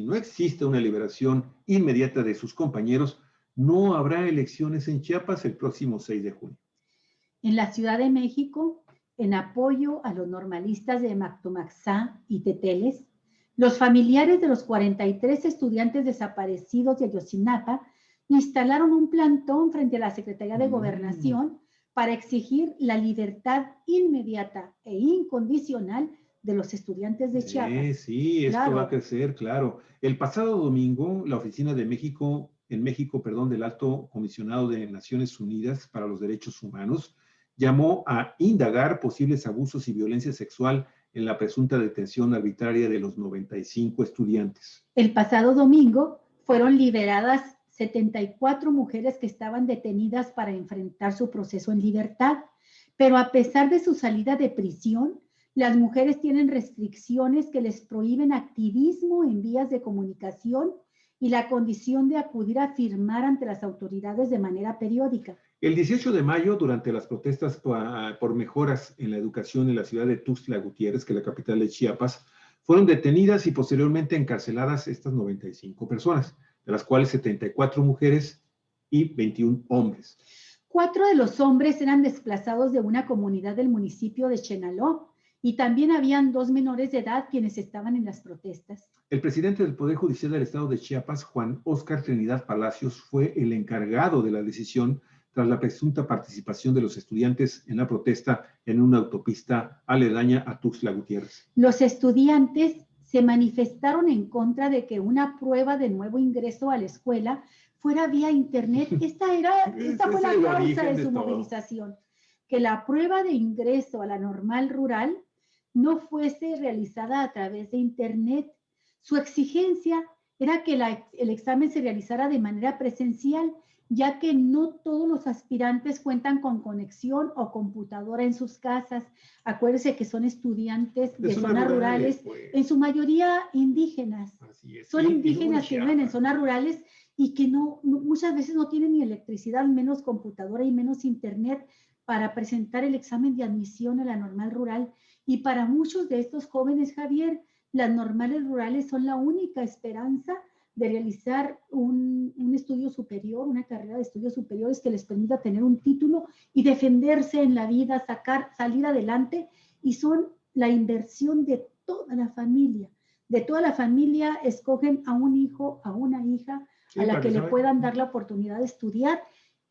no existe una liberación inmediata de sus compañeros, no habrá elecciones en Chiapas el próximo 6 de junio. En la Ciudad de México, en apoyo a los normalistas de Mactomaxá y Teteles, los familiares de los 43 estudiantes desaparecidos de Ayotzinapa instalaron un plantón frente a la Secretaría de Gobernación para exigir la libertad inmediata e incondicional de los estudiantes de Chiapas. Sí, esto va a crecer, claro. El pasado domingo, la Oficina de México, del Alto Comisionado de Naciones Unidas para los Derechos Humanos, llamó a indagar posibles abusos y violencia sexual en la presunta detención arbitraria de los 95 estudiantes. El pasado domingo fueron liberadas 74 mujeres que estaban detenidas para enfrentar su proceso en libertad, pero a pesar de su salida de prisión, las mujeres tienen restricciones que les prohíben activismo en vías de comunicación y la condición de acudir a firmar ante las autoridades de manera periódica. El 18 de mayo, durante las protestas por mejoras en la educación en la ciudad de Tuxtla Gutiérrez, que es la capital de Chiapas, fueron detenidas y posteriormente encarceladas estas 95 personas, de las cuales 74 mujeres y 21 hombres. 4 de los hombres eran desplazados de una comunidad del municipio de Chenaló y también habían 2 menores de edad quienes estaban en las protestas. El presidente del Poder Judicial del Estado de Chiapas, Juan Óscar Trinidad Palacios, fue el encargado de la decisión tras la presunta participación de los estudiantes en la protesta en una autopista aledaña a Tuxtla Gutiérrez. Los estudiantes se manifestaron en contra de que una prueba de nuevo ingreso a la escuela fuera vía internet. Esta fue la causa de su movilización, que la prueba de ingreso a la normal rural no fuese realizada a través de internet. Su exigencia era que el examen se realizara de manera presencial, ya que no todos los aspirantes cuentan con conexión o computadora en sus casas. Acuérdense que son estudiantes de zonas rurales, pues, en su mayoría indígenas. Así es. Son indígenas que viven en zonas rurales y que muchas veces no tienen ni electricidad, menos computadora y menos internet para presentar el examen de admisión a la normal rural. Y para muchos de estos jóvenes, Javier, las normales rurales son la única esperanza de realizar un estudio superior, una carrera de estudios superiores que les permita tener un título y defenderse en la vida, salir adelante, y son la inversión de toda la familia. De toda la familia escogen a un hijo, a una hija, a la que le puedan dar la oportunidad de estudiar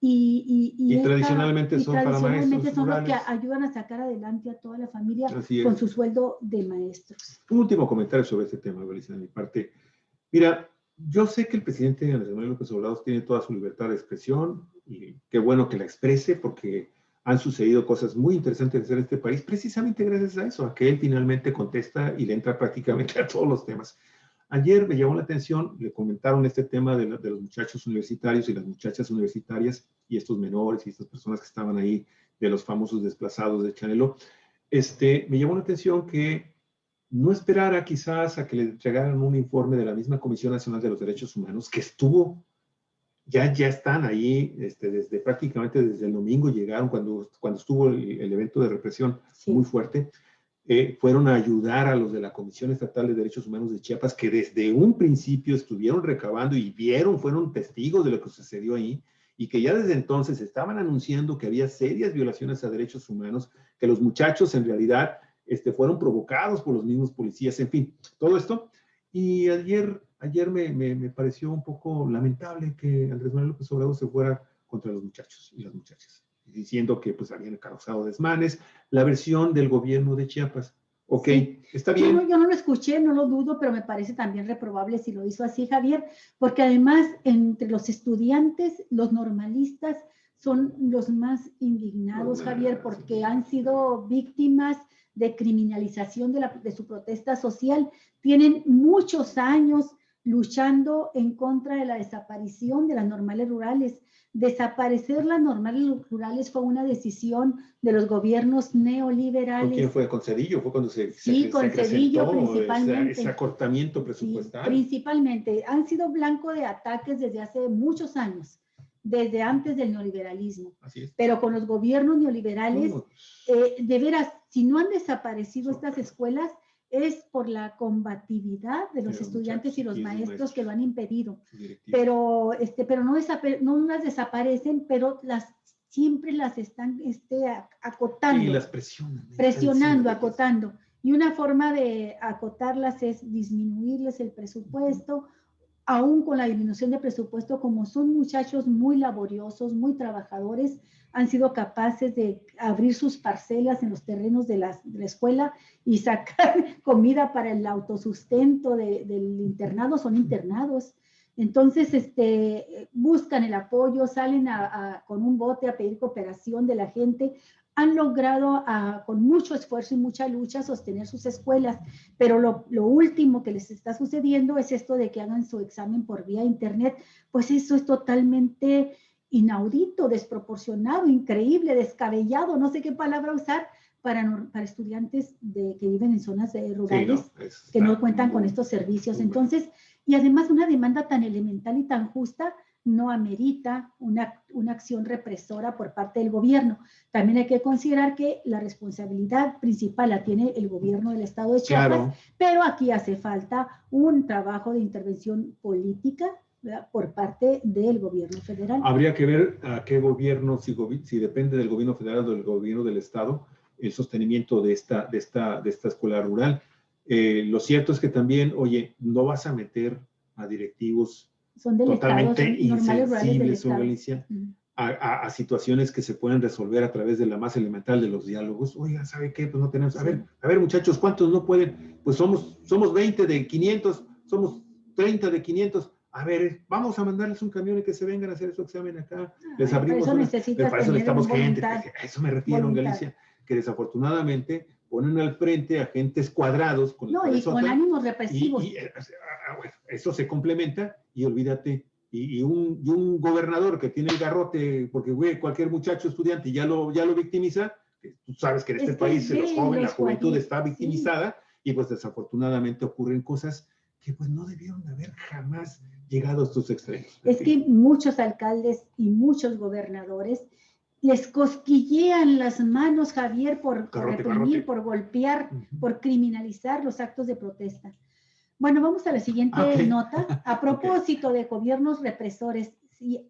y tradicionalmente son los que ayudan a sacar adelante a toda la familia con su sueldo de maestros. Un último comentario sobre este tema, Belisa, de mi parte. Mira, yo sé que el presidente Andrés Manuel López Obrador tiene toda su libertad de expresión y qué bueno que la exprese, porque han sucedido cosas muy interesantes en este país precisamente gracias a eso, a que él finalmente contesta y le entra prácticamente a todos los temas. Ayer me llamó la atención, le comentaron este tema de los muchachos universitarios y las muchachas universitarias y estos menores y estas personas que estaban ahí, de los famosos desplazados de Chenaló. Me llamó la atención que no esperara quizás a que le entregaran un informe de la misma Comisión Nacional de los Derechos Humanos, que estuvo, ya están ahí, prácticamente desde el domingo llegaron, cuando estuvo el evento de represión muy fuerte, fueron a ayudar a los de la Comisión Estatal de Derechos Humanos de Chiapas, que desde un principio estuvieron recabando y fueron testigos de lo que sucedió ahí, y que ya desde entonces estaban anunciando que había serias violaciones a derechos humanos, que los muchachos en realidad fueron provocados por los mismos policías, en fin, todo esto. Y ayer me pareció un poco lamentable que Andrés Manuel López Obrador se fuera contra los muchachos y las muchachas, diciendo que pues habían causado desmanes, la versión del gobierno de Chiapas. Ok, sí, está bien. Yo no lo escuché, no lo dudo, pero me parece también reprobable si lo hizo así, Javier, porque además entre los estudiantes, los normalistas son los más indignados, Javier, porque han sido víctimas de criminalización de su protesta social. Tienen muchos años luchando en contra de la desaparición de las normales rurales. Desaparecer las normales rurales fue una decisión de los gobiernos neoliberales. ¿Con quién fue? ¿Con Zedillo? ¿Fue cuando sí, con Zedillo principalmente. Ese acortamiento presupuestal. Sí, principalmente. Han sido blanco de ataques desde hace muchos años, desde antes del neoliberalismo. Así es. Pero con los gobiernos neoliberales, de veras, si no han desaparecido estas escuelas, es por la combatividad de los estudiantes y los maestros que lo han impedido. Pero no las desaparecen, pero siempre las están acotando. Y las presionan. Presionando, acotando. Y una forma de acotarlas es disminuirles el presupuesto, aún con la disminución de presupuesto, como son muchachos muy laboriosos, muy trabajadores, han sido capaces de abrir sus parcelas en los terrenos de la escuela y sacar comida para el autosustento del internado, son internados. Entonces, buscan el apoyo, salen con un bote a pedir cooperación de la gente, han logrado con mucho esfuerzo y mucha lucha sostener sus escuelas, pero lo último que les está sucediendo es esto de que hagan su examen por vía internet, pues eso es totalmente inaudito, desproporcionado, increíble, descabellado, no sé qué palabra usar, para estudiantes que viven en zonas rurales, sí, que no cuentan con estos servicios. Entonces, y además una demanda tan elemental y tan justa no amerita una acción represora por parte del gobierno. También hay que considerar que la responsabilidad principal la tiene el gobierno del estado de Chiapas, claro, pero aquí hace falta un trabajo de intervención política, ¿verdad?, por parte del gobierno federal. Habría que ver a qué gobierno, si depende del gobierno federal o del gobierno del estado, el sostenimiento de esta escuela rural. Lo cierto es que también, oye, no vas a meter a directivos totalmente insensibles, Galicia, a situaciones que se pueden resolver a través de la más elemental de los diálogos. Oiga, ¿sabe qué? Pues no tenemos... A ver, muchachos, ¿cuántos no pueden? Pues somos 20 de 500, somos 30 de 500. A ver, vamos a mandarles un camión y que se vengan a hacer su examen acá. Les abrimos para eso necesitamos gente. A eso me refiero, en Galicia, que desafortunadamente ponen al frente agentes cuadrados con con ánimos represivos. Bueno, eso se complementa y olvídate. Y un gobernador que tiene el garrote, porque güey, cualquier muchacho estudiante ya lo victimiza. Tú sabes que en este país los jóvenes, la juventud está victimizada, sí, y pues desafortunadamente ocurren cosas que pues no debieron haber jamás llegado a estos extremos. Es que muchos alcaldes y muchos gobernadores les cosquillean las manos, Javier, por reprimir, por golpear, por criminalizar los actos de protesta. Bueno, vamos a la siguiente nota. A propósito de gobiernos represores, sí,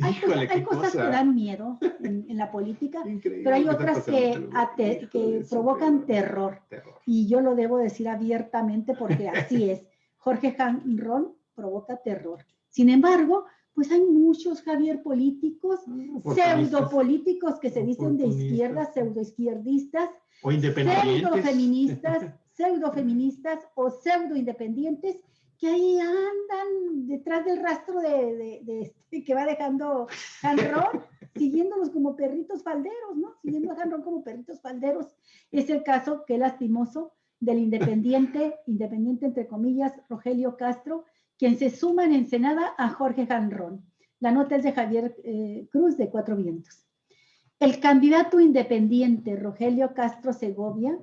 hay cosas que dan miedo en la política, pero hay otras que provocan terror. Y yo lo debo decir abiertamente porque así es. Jorge Hanron provoca terror. Sin embargo, pues hay muchos, Javier, políticos, pseudopolíticos que se dicen de izquierda, pseudoizquierdistas, o independientes, pseudofeministas o pseudoindependientes que ahí andan detrás del rastro que va dejando Hanron, siguiéndolos como perritos falderos, ¿no? Siguiendo a Hanron como perritos falderos. Es el caso, qué lastimoso, del independiente entre comillas, Rogelio Castro, quien se suma en Ensenada a Jorge Hanron. La nota es de Javier Cruz, de Cuatro Vientos. El candidato independiente Rogelio Castro Segovia,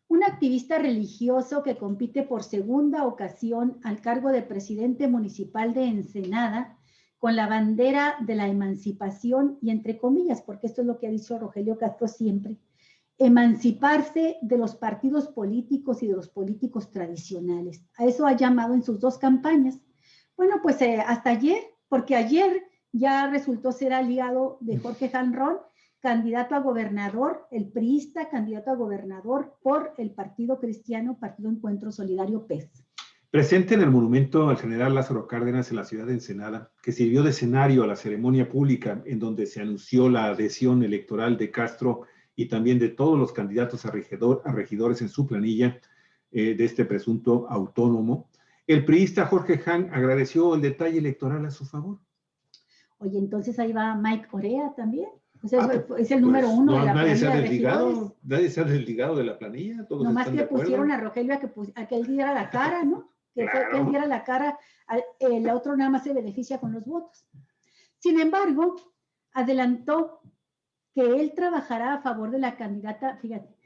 un activista religioso que compite por segunda ocasión al cargo de presidente municipal de Ensenada, con la bandera de la emancipación, y entre comillas, porque esto es lo que ha dicho Rogelio Castro siempre, emanciparse de los partidos políticos y de los políticos tradicionales. A eso ha llamado en sus dos campañas. Bueno, pues hasta ayer, porque ayer ya resultó ser aliado de Jorge Hanron, candidato a gobernador, el priista candidato a gobernador por el Partido Cristiano, Partido Encuentro Solidario PES. Presente en el monumento al general Lázaro Cárdenas en la ciudad de Ensenada, que sirvió de escenario a la ceremonia pública en donde se anunció la adhesión electoral de Castro y también de todos los candidatos a regidores en su planilla de este presunto autónomo, el priista Jorge Han agradeció el detalle electoral a su favor. Oye, entonces ahí va Mike Orea también. O sea, es el número uno de la planilla de regidores. Nadie se ha desligado de la planilla. Todos nomás que pusieron a Rogelio a que él diera la cara, ¿no? Que él diera la cara, el otro nada más se beneficia con los votos. Sin embargo, adelantó que él trabajará a favor de la candidata, fíjate,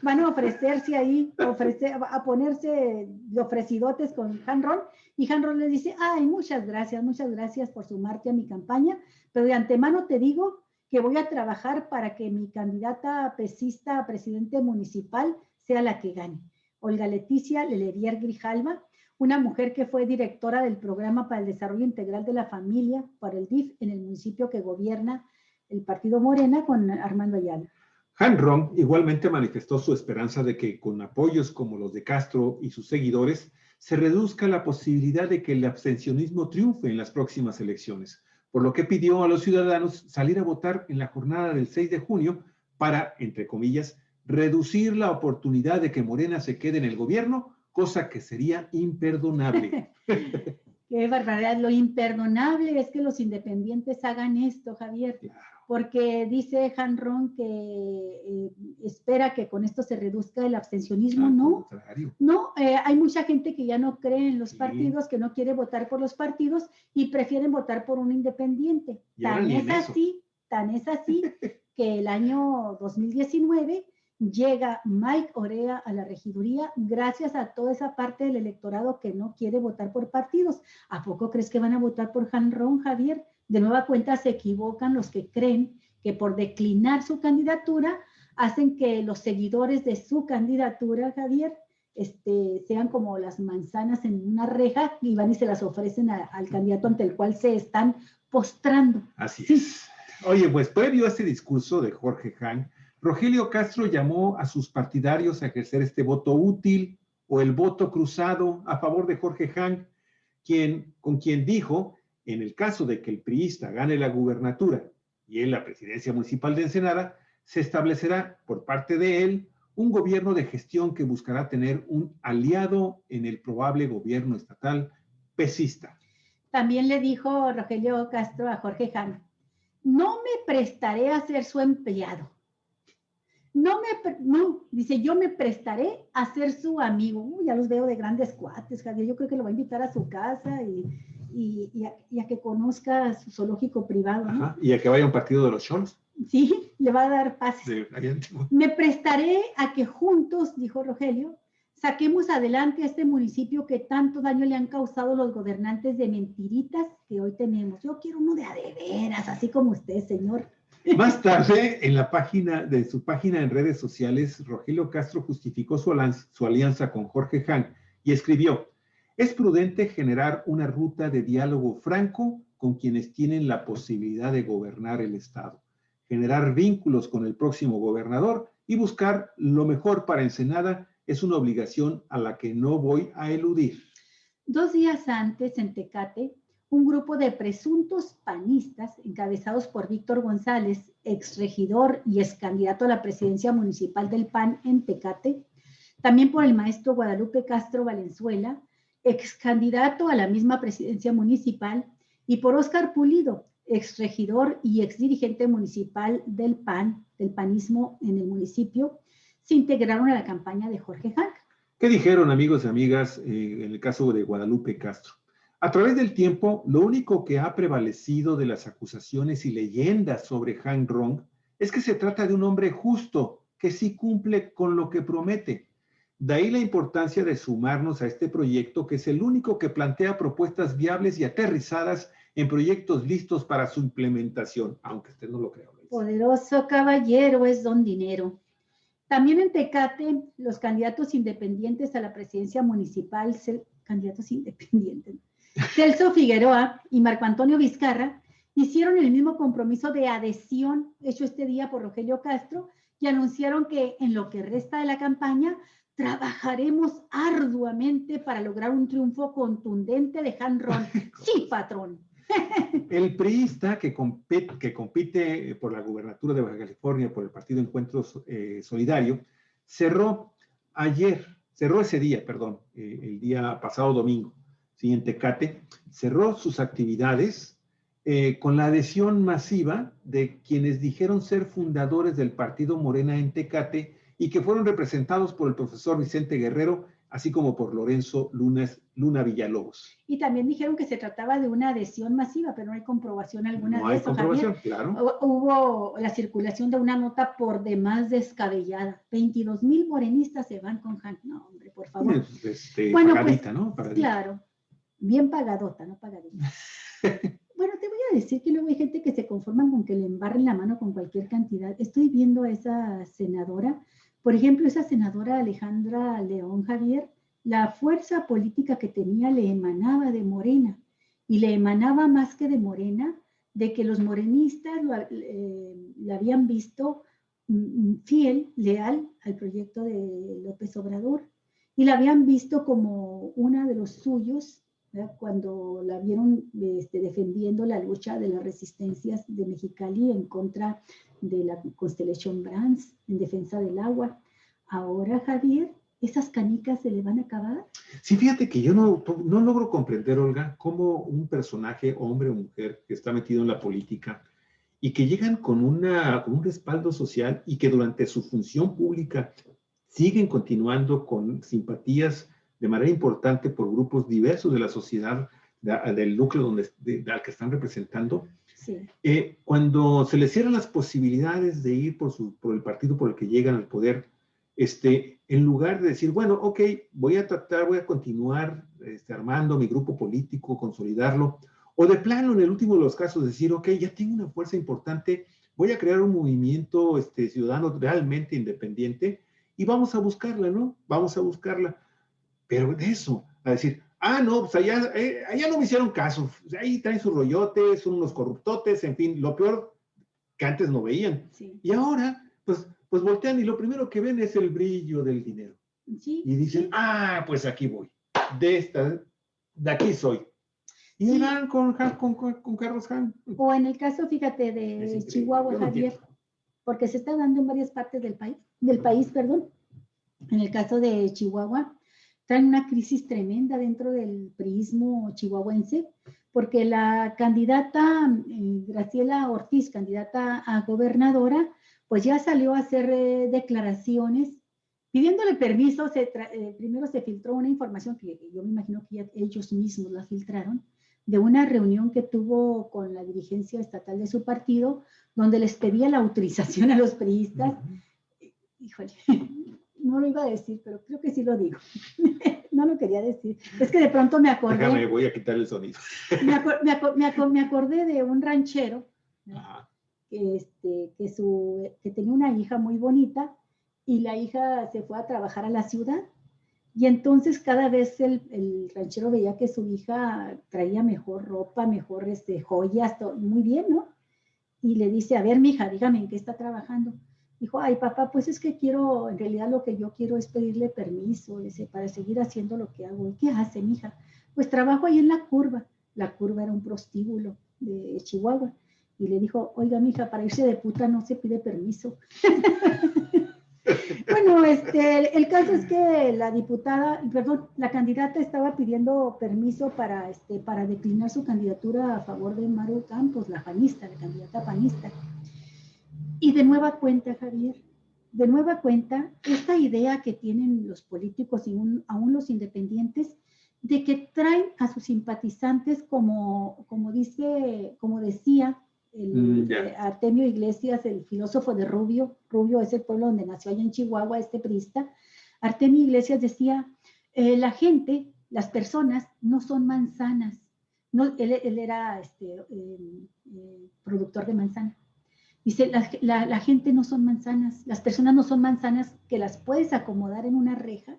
van a ofrecerse ahí, a ponerse de ofrecidotes con Han Ron, y Han Ron les dice, ay, muchas gracias por sumarte a mi campaña, pero de antemano te digo que voy a trabajar para que mi candidata pesista a presidente municipal sea la que gane. Olga Leticia Lelerier Grijalva, una mujer que fue directora del Programa para el Desarrollo Integral de la Familia, para el DIF, en el municipio que gobierna el partido Morena con Armando Ayala. Han Ron igualmente manifestó su esperanza de que con apoyos como los de Castro y sus seguidores se reduzca la posibilidad de que el abstencionismo triunfe en las próximas elecciones, por lo que pidió a los ciudadanos salir a votar en la jornada del 6 de junio para, entre comillas, reducir la oportunidad de que Morena se quede en el gobierno, cosa que sería imperdonable. Qué barbaridad, lo imperdonable es que los independientes hagan esto, Javier. Claro. Porque dice Han Ron que espera que con esto se reduzca el abstencionismo. No, no, hay mucha gente que ya no cree en los partidos, que no quiere votar por los partidos y prefieren votar por un independiente. Tan es así que el año 2019 llega Mike Orea a la regiduría gracias a toda esa parte del electorado que no quiere votar por partidos. ¿A poco crees que van a votar por Han Ron, Javier? De nueva cuenta se equivocan los que creen que por declinar su candidatura hacen que los seguidores de su candidatura, Javier, sean como las manzanas en una reja y van y se las ofrecen al candidato ante el cual se están postrando. Así es. Oye, pues previo a este discurso de Jorge Han, Rogelio Castro llamó a sus partidarios a ejercer este voto útil o el voto cruzado a favor de Jorge Han, con quien dijo, en el caso de que el priista gane la gubernatura y él la presidencia municipal de Ensenada, se establecerá por parte de él un gobierno de gestión que buscará tener un aliado en el probable gobierno estatal pesista. También le dijo Rogelio Castro a Jorge Han, no me prestaré a ser su empleado. No, dice, yo me prestaré a ser su amigo. Ya los veo de grandes cuates, Javier. Yo creo que lo va a invitar a su casa y a que conozca su zoológico privado, ¿no? Ajá, y a que vaya a un partido de los Xolos. Sí, le va a dar pases. Me prestaré a que juntos, dijo Rogelio, saquemos adelante a este municipio que tanto daño le han causado los gobernantes de mentiritas que hoy tenemos. Yo quiero uno de a de veras, así como usted, señor. Más tarde, en su página en redes sociales, Rogelio Castro justificó su alianza con Jorge Han y escribió, es prudente generar una ruta de diálogo franco con quienes tienen la posibilidad de gobernar el Estado, generar vínculos con el próximo gobernador y buscar lo mejor para Ensenada es una obligación a la que no voy a eludir. 2 días antes, en Tecate, un grupo de presuntos panistas, encabezados por Víctor González, exregidor y excandidato a la presidencia municipal del PAN en Tecate, también por el maestro Guadalupe Castro Valenzuela, excandidato a la misma presidencia municipal, y por Óscar Pulido, exregidor y exdirigente municipal del PAN, del panismo en el municipio, se integraron a la campaña de Jorge Han. ¿Qué dijeron, amigos y amigas, en el caso de Guadalupe Castro? A través del tiempo, lo único que ha prevalecido de las acusaciones y leyendas sobre Han Ron es que se trata de un hombre justo, que sí cumple con lo que promete. De ahí la importancia de sumarnos a este proyecto, que es el único que plantea propuestas viables y aterrizadas en proyectos listos para su implementación, aunque usted no lo crea. Poderoso caballero es don Dinero. También en Tecate, los candidatos independientes a la presidencia municipal, Celso Figueroa y Marco Antonio Vizcarra, hicieron el mismo compromiso de adhesión hecho este día por Rogelio Castro y anunciaron que en lo que resta de la campaña trabajaremos arduamente para lograr un triunfo contundente de Han Ron. Sí, patrón. El priista que compite por la gubernatura de Baja California por el Partido Encuentro Solidario, cerró ese día, el día pasado domingo, ¿sí? En Tecate, cerró sus actividades con la adhesión masiva de quienes dijeron ser fundadores del Partido Morena en Tecate y que fueron representados por el profesor Vicente Guerrero, así como por Lorenzo Luna Villalobos. Y también dijeron que se trataba de una adhesión masiva, pero no hay comprobación alguna No de hay eso, comprobación, Javier. claro. Hubo la circulación de una nota por demás descabellada. 22,000 morenistas se van con Han. No, hombre, por favor. Bueno, pagadita, pues, ¿no? Pagadita. Claro, bien pagadota, no pagadita. Bueno, te voy a decir que luego hay gente que se conforman con que le embarren la mano con cualquier cantidad. Estoy viendo a esa senadora, por ejemplo, esa senadora Alejandra León, Javier, la fuerza política que tenía le emanaba de Morena, y le emanaba más que de Morena, de que los morenistas la habían visto fiel, leal al proyecto de López Obrador, y la habían visto como una de los suyos, ¿verdad? Cuando la vieron defendiendo la lucha de las resistencias de Mexicali en contra de la Constellation Brands, en defensa del agua. Ahora, Javier, ¿esas canicas se le van a acabar? Sí, fíjate que yo no logro comprender, Olga, cómo un personaje, hombre o mujer, que está metido en la política y que llegan con un respaldo social y que durante su función pública siguen continuando con simpatías de manera importante por grupos diversos de la sociedad, del núcleo al que están representando. Sí. Cuando se les cierran las posibilidades de ir por el partido por el que llegan al poder, en lugar de decir, bueno, ok, voy a continuar armando mi grupo político, consolidarlo, o de plano, en el último de los casos, decir, ok, ya tengo una fuerza importante, voy a crear un movimiento ciudadano realmente independiente y vamos a buscarla, ¿no? Vamos a buscarla. Pero de eso, a decir, no, pues allá no me hicieron caso, ahí traen sus rollotes, son unos corruptotes, en fin, lo peor que antes no veían. Sí. Y ahora, pues voltean y lo primero que ven es el brillo del dinero. Sí, y dicen, sí. Pues aquí voy, de aquí soy. Y sí, van con Carlos Han. O en el caso, fíjate, de Chihuahua, Javier, porque se está dando en varias partes del país, perdón. En el caso de Chihuahua, traen una crisis tremenda dentro del priismo chihuahuense, porque la candidata Graciela Ortiz, candidata a gobernadora, pues ya salió a hacer declaraciones pidiéndole permiso. Primero se filtró una información que yo me imagino que ya ellos mismos la filtraron, de una reunión que tuvo con la dirigencia estatal de su partido, donde les pedía la autorización a los priistas. Híjole, no lo iba a decir, pero creo que sí lo digo. No lo quería decir. Es que de pronto me acordé. Déjame, voy a quitar el sonido. Me acordé de un ranchero, ¿no? que tenía una hija muy bonita, y la hija se fue a trabajar a la ciudad. Y entonces cada vez el ranchero veía que su hija traía mejor ropa, mejor joyas, todo, muy bien, ¿no? Y le dice, a ver, mija, dígame, ¿en qué está trabajando? Dijo, ay, papá, pues es que en realidad lo que yo quiero es pedirle permiso, para seguir haciendo lo que hago. ¿Y qué hace, mija? Pues trabajo ahí en La Curva. La Curva era un prostíbulo de Chihuahua. Y le dijo, oiga, mija, para irse de puta no se pide permiso. Bueno, el caso es que la candidata estaba pidiendo permiso para declinar su candidatura a favor de Maru Campos, la candidata panista. Y de nueva cuenta, Javier, esta idea que tienen los políticos y aún los independientes, de que traen a sus simpatizantes como decía Artemio Iglesias, el filósofo de Rubio es el pueblo donde nació, allá en Chihuahua, priista. Artemio Iglesias decía, la gente, las personas no son manzanas. No, él era productor de manzana. Dice, la gente no son manzanas, las personas no son manzanas que las puedes acomodar en una reja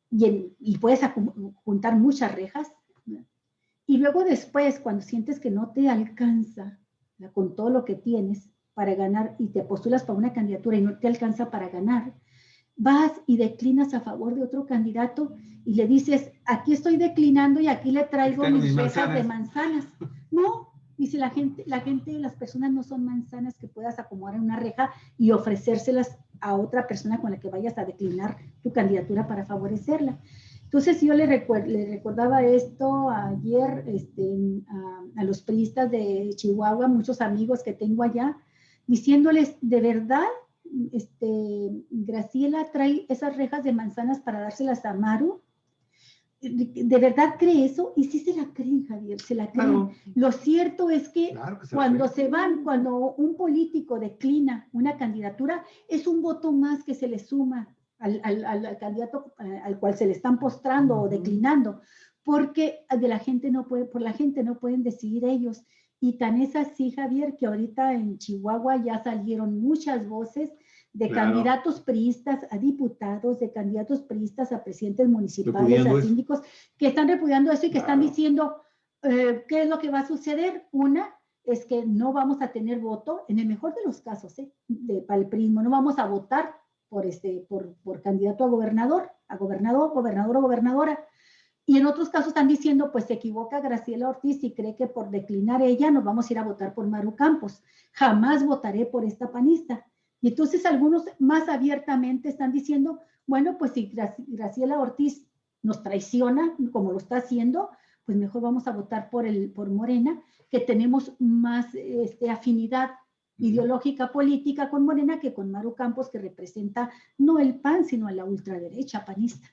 y puedes juntar muchas rejas, ¿no? Y luego después, cuando sientes que no te alcanza, ¿no?, con todo lo que tienes para ganar, y te postulas para una candidatura y no te alcanza para ganar, vas y declinas a favor de otro candidato y le dices, aquí estoy declinando y aquí le traigo mis rejas de manzanas. No, dice la gente, las personas no son manzanas que puedas acomodar en una reja y ofrecérselas a otra persona con la que vayas a declinar tu candidatura para favorecerla. Entonces yo le recordaba esto ayer a los priistas de Chihuahua, muchos amigos que tengo allá, diciéndoles, de verdad Graciela trae esas rejas de manzanas para dárselas a Maru? ¿De verdad cree eso? Y sí se la creen, Javier, se la creen. Claro. Lo cierto es que, Claro que cuando cuando un político declina una candidatura, es un voto más que se le suma al candidato al cual se le están postrando o declinando, porque por la gente no pueden decidir ellos. Y tan es así, Javier, que ahorita en Chihuahua ya salieron muchas voces de candidatos priistas a diputados, de candidatos priistas a presidentes municipales, a síndicos, que están repudiando eso y que están diciendo qué es lo que va a suceder. Una es que no vamos a tener voto, en el mejor de los casos, para el PRI, no vamos a votar por candidato a gobernador o gobernadora. Y en otros casos están diciendo, pues se equivoca Graciela Ortiz y cree que por declinar ella nos vamos a ir a votar por Maru Campos. Jamás votaré por esta panista. Y entonces algunos más abiertamente están diciendo, bueno, pues si Graciela Ortiz nos traiciona, como lo está haciendo, pues mejor vamos a votar por Morena, que tenemos más afinidad ideológica política con Morena que con Maru Campos, que representa no el PAN, sino a la ultraderecha panista.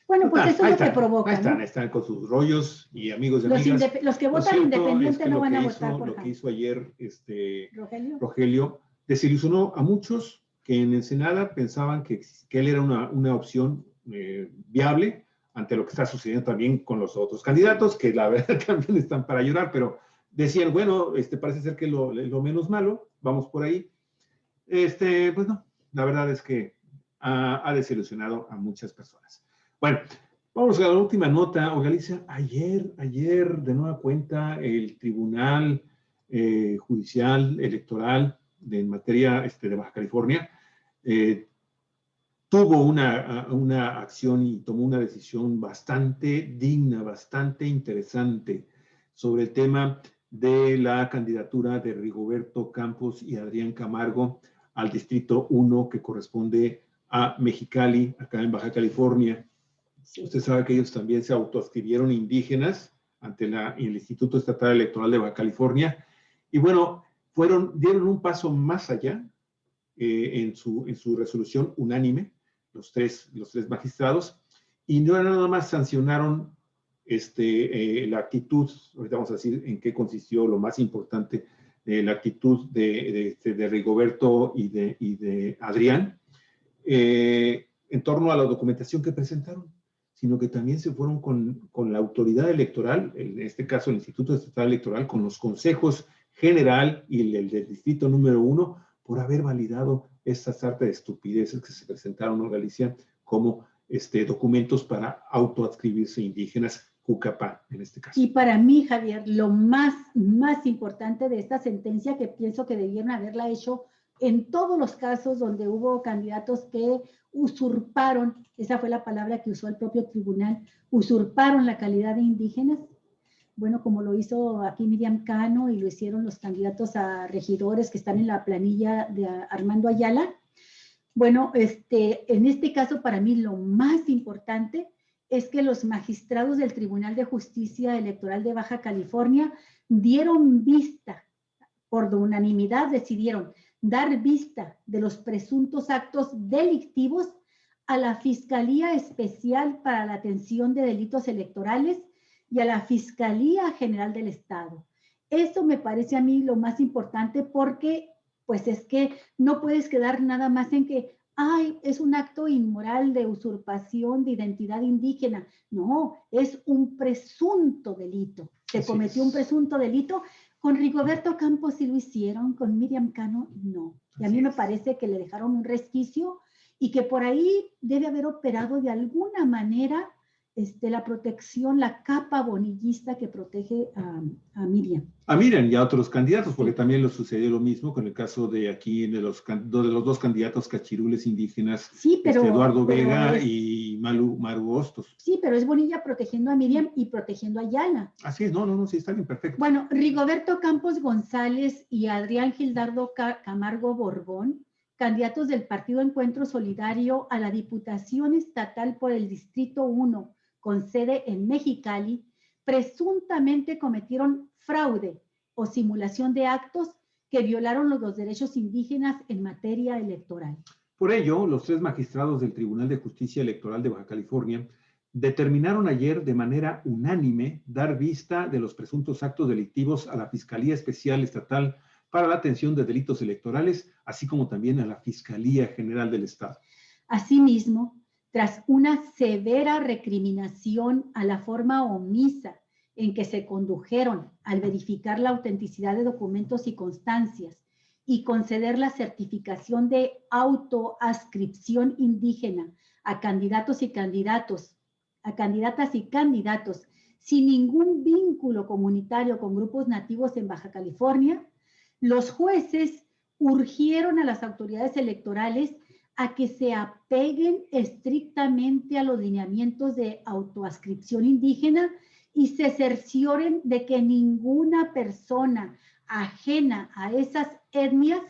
Bueno, pues eso es lo que provoca, están con sus rollos y amigos y amigas. Los que votan independiente no van a votar por lo que hizo ayer Rogelio desilusionó a muchos que en Ensenada pensaban que él era una opción viable ante lo que está sucediendo también con los otros candidatos, que la verdad también están para llorar, pero decían, bueno, parece ser que lo menos malo, vamos por ahí. Pues no, la verdad es que ha desilusionado a muchas personas. Bueno, vamos a la última nota. Galicia, ayer, de nueva cuenta, el Tribunal Judicial Electoral en materia de Baja California tuvo una acción y tomó una decisión bastante digna, bastante interesante sobre el tema de la candidatura de Rigoberto Campos y Adrián Camargo al Distrito 1, que corresponde a Mexicali, acá en Baja California. Sí. Usted sabe que ellos también se autoadscribieron indígenas ante el Instituto Estatal Electoral de Baja California. Y bueno, dieron un paso más allá en su resolución unánime, los tres magistrados, y no nada más sancionaron la actitud, ahorita vamos a decir en qué consistió lo más importante, la actitud de Rigoberto y de Adrián, en torno a la documentación que presentaron, sino que también se fueron con la autoridad electoral, en este caso el Instituto Estatal Electoral, con los consejos general y el del Distrito número 1, por haber validado esta sarta de estupideces que se presentaron en Galicia como documentos para autoadscribirse indígenas, Jucapá en este caso. Y para mí, Javier, lo más importante de esta sentencia, que pienso que debieron haberla hecho en todos los casos donde hubo candidatos que usurparon, esa fue la palabra que usó el propio tribunal, usurparon la calidad de indígenas, bueno, como lo hizo aquí Miriam Cano y lo hicieron los candidatos a regidores que están en la planilla de Armando Ayala. Bueno, en este caso para mí lo más importante es que los magistrados del Tribunal de Justicia Electoral de Baja California dieron vista, por unanimidad decidieron dar vista de los presuntos actos delictivos a la Fiscalía Especial para la Atención de Delitos Electorales y a la Fiscalía General del Estado. Eso me parece a mí lo más importante, porque pues es que no puedes quedar nada más en que, ay, es un acto inmoral de usurpación de identidad indígena. No, es un presunto delito. Se cometió un presunto delito. Con Rigoberto Campos sí lo hicieron, con Miriam Cano no. Y a mí me parece que le dejaron un resquicio y que por ahí debe haber operado de alguna manera la protección, la capa bonillista que protege a Miriam. A Miriam y a otros candidatos, porque también lo sucedió lo mismo con el caso de aquí, de los dos candidatos cachirules indígenas, sí, pero, Eduardo Vega y Maru Hostos. Sí, pero es Bonilla protegiendo a Miriam y protegiendo a Ayala. Así es, no, sí, está bien, perfecto. Bueno, Rigoberto Campos González y Adrián Gildardo Camargo Borbón, candidatos del Partido Encuentro Solidario a la Diputación Estatal por el Distrito 1, con sede en Mexicali, presuntamente cometieron fraude o simulación de actos que violaron los derechos indígenas en materia electoral. Por ello, los 3 magistrados del Tribunal de Justicia Electoral de Baja California determinaron ayer de manera unánime dar vista de los presuntos actos delictivos a la Fiscalía Especial Estatal para la Atención de Delitos Electorales, así como también a la Fiscalía General del Estado. Asimismo, tras una severa recriminación a la forma omisa en que se condujeron al verificar la autenticidad de documentos y constancias y conceder la certificación de autoadscripción indígena a candidatos y candidatas y candidatos sin ningún vínculo comunitario con grupos nativos en Baja California, los jueces urgieron a las autoridades electorales a que se apeguen estrictamente a los lineamientos de autoadscripción indígena y se cercioren de que ninguna persona ajena a esas etnias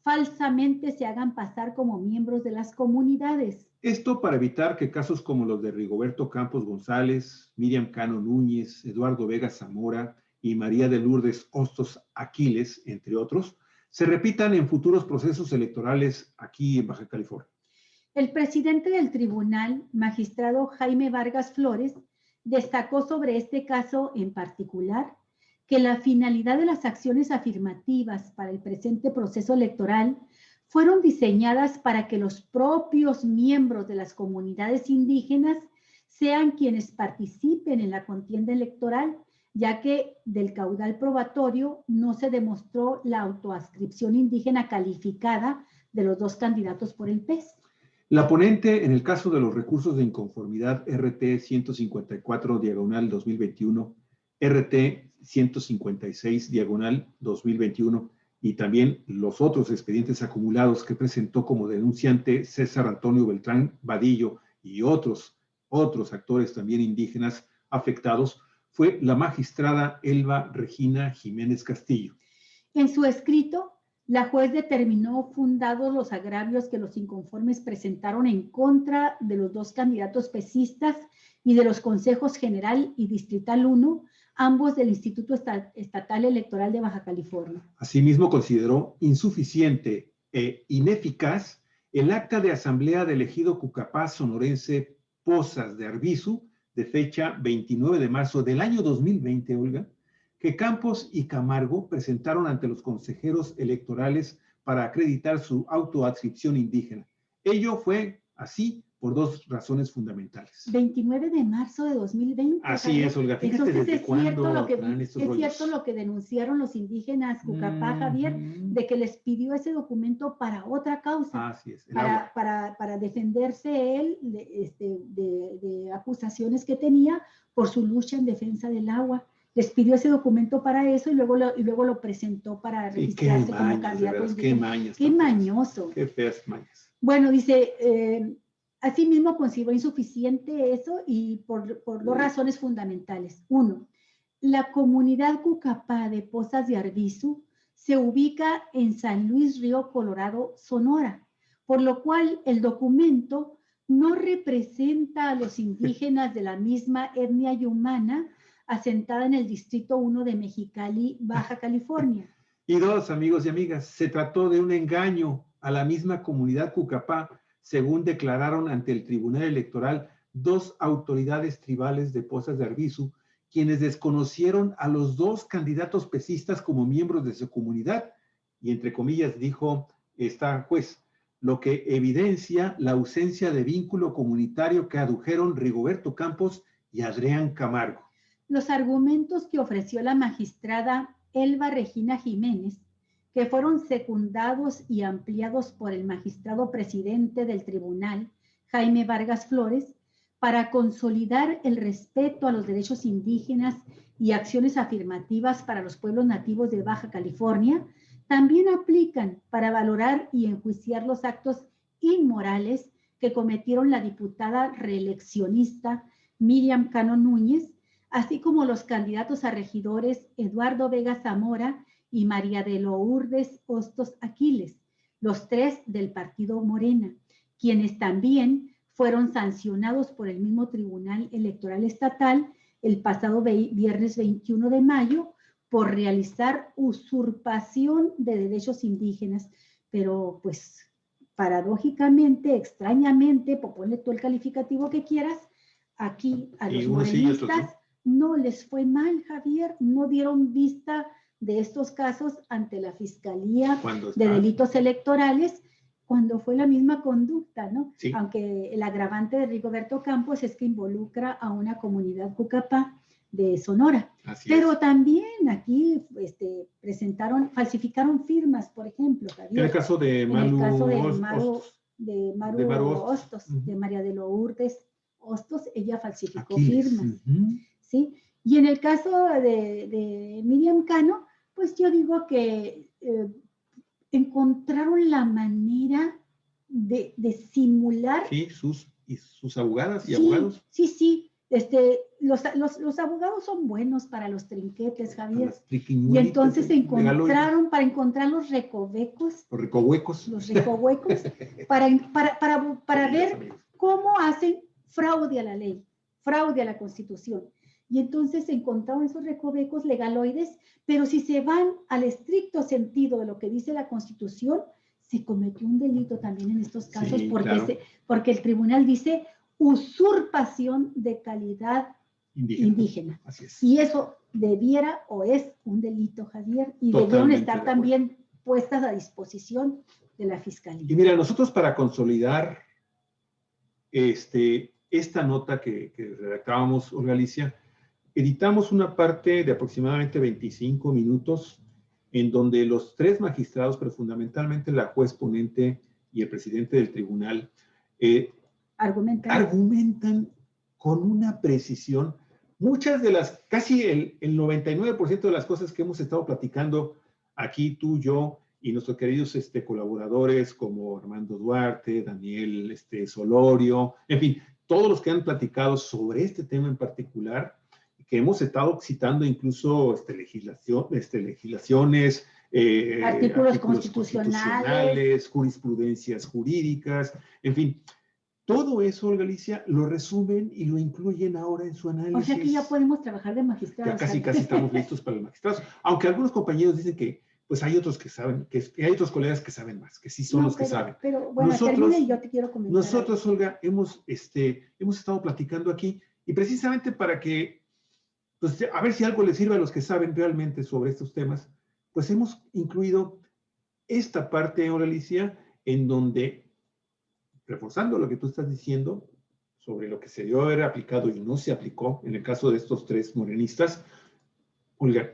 falsamente se hagan pasar como miembros de las comunidades. Esto para evitar que casos como los de Rigoberto Campos González, Miriam Cano Núñez, Eduardo Vega Zamora y María de Lourdes Hostos Aquiles, entre otros, se repitan en futuros procesos electorales aquí en Baja California. El presidente del tribunal, magistrado Jaime Vargas Flores, destacó sobre este caso en particular que la finalidad de las acciones afirmativas para el presente proceso electoral fueron diseñadas para que los propios miembros de las comunidades indígenas sean quienes participen en la contienda electoral, ya que del caudal probatorio no se demostró la autoadscripción indígena calificada de los 2 candidatos por el PES. La ponente, en el caso de los recursos de inconformidad RT 154/2021, RT 156/2021 y también los otros expedientes acumulados que presentó como denunciante César Antonio Beltrán Vadillo y otros actores también indígenas afectados, fue la magistrada Elba Regina Jiménez Castillo. En su escrito, la juez determinó fundados los agravios que los inconformes presentaron en contra de los 2 candidatos pesistas y de los consejos general y distrital 1, ambos del Instituto Estatal Electoral de Baja California. Asimismo, consideró insuficiente e ineficaz el acta de asamblea del ejido Cucapá sonorense Pozas de Arbizu, de fecha 29 de marzo del año 2020, Olga, que Campos y Camargo presentaron ante los consejeros electorales para acreditar su autoadscripción indígena. Ello fue así por 2 razones fundamentales. 29 de marzo de 2020. Así es, Olga. Fíjate entonces desde cuándo traen estos rollos. Es cierto lo que denunciaron los indígenas Cucapá, Javier, de que les pidió ese documento para otra causa. Así es. Para defenderse él de acusaciones que tenía por su lucha en defensa del agua. Les pidió ese documento para eso y luego lo presentó para registrarse como candidato. Qué mañas. Qué mañoso. Qué feas mañas. Bueno, dice, asimismo consideró insuficiente eso y por 2 razones fundamentales. 1, la comunidad Cucapá de Pozas de Arbizu se ubica en San Luis Río Colorado, Sonora, por lo cual el documento no representa a los indígenas de la misma etnia yumana asentada en el Distrito 1 de Mexicali, Baja California. Y 2, amigos y amigas, se trató de un engaño a la misma comunidad Cucapá, según declararon ante el Tribunal Electoral 2 autoridades tribales de Pozas de Arbizu, quienes desconocieron a los 2 candidatos pesistas como miembros de su comunidad, y entre comillas dijo esta juez, lo que evidencia la ausencia de vínculo comunitario que adujeron Rigoberto Campos y Adrián Camargo. Los argumentos que ofreció la magistrada Elba Regina Jiménez, que fueron secundados y ampliados por el magistrado presidente del tribunal, Jaime Vargas Flores, para consolidar el respeto a los derechos indígenas y acciones afirmativas para los pueblos nativos de Baja California, también aplican para valorar y enjuiciar los actos inmorales que cometieron la diputada reeleccionista Miriam Cano Núñez, así como los candidatos a regidores Eduardo Vega Zamora y María de Lourdes Hostos Aquiles, los 3 del partido Morena, quienes también fueron sancionados por el mismo Tribunal Electoral Estatal el pasado viernes 21 de mayo por realizar usurpación de derechos indígenas, pero pues paradójicamente, extrañamente, ponle tú el calificativo que quieras, aquí a los morenistas no les fue mal, Javier, no dieron vista de estos casos ante la Fiscalía de Delitos Electorales, cuando fue la misma conducta, ¿no? Sí. Aunque el agravante de Rigoberto Campos es que involucra a una comunidad cucapá de Sonora. Pero también aquí falsificaron firmas, por ejemplo, Javier. En el caso de Maru Hostos, de María de Lourdes Hostos, ella falsificó firmas. ¿Sí? Y en el caso de Miriam Cano, pues yo digo que encontraron la manera de simular. Sí, sus abogadas y abogados. Sí. Los abogados son buenos para los trinquetes, Javier. Y entonces encontraron, para encontrar los recovecos. Los recohuecos. Los recohuecos, para ver cómo hacen fraude a la ley, fraude a la Constitución. Y entonces encontraron esos recovecos legaloides, pero si se van al estricto sentido de lo que dice la Constitución, se cometió un delito también en estos casos, porque el tribunal dice usurpación de calidad indígena. Así es. Y eso debiera o es un delito, Javier, y debieron estar también puestas a disposición de la Fiscalía. Y mira, nosotros para consolidar esta nota que redactábamos, Olga Alicia, editamos una parte de aproximadamente 25 minutos en donde los tres magistrados, pero fundamentalmente la juez ponente y el presidente del tribunal, argumentan con una precisión muchas de las, casi el 99% de las cosas que hemos estado platicando aquí, tú, yo y nuestros queridos colaboradores como Armando Duarte, Daniel Solorio, en fin, todos los que han platicado sobre este tema en particular, que hemos estado citando incluso legislaciones, artículos constitucionales, jurisprudencias jurídicas, en fin. Todo eso, Olga Alicia, lo resumen y lo incluyen ahora en su análisis. O sea que ya podemos trabajar de magistrados. Ya casi estamos listos para los magistrados. Aunque algunos compañeros dicen que pues hay otros que saben, que hay otros colegas que saben más, que sí son los que saben. Pero bueno, termina y yo te quiero comentar. Nosotros, Olga, hemos estado platicando aquí y precisamente para que, pues a ver si algo les sirve a los que saben realmente sobre estos temas, pues hemos incluido esta parte, Olga Alicia, en donde, reforzando lo que tú estás diciendo sobre lo que se debió haber aplicado y no se aplicó en el caso de estos tres morenistas, Olga,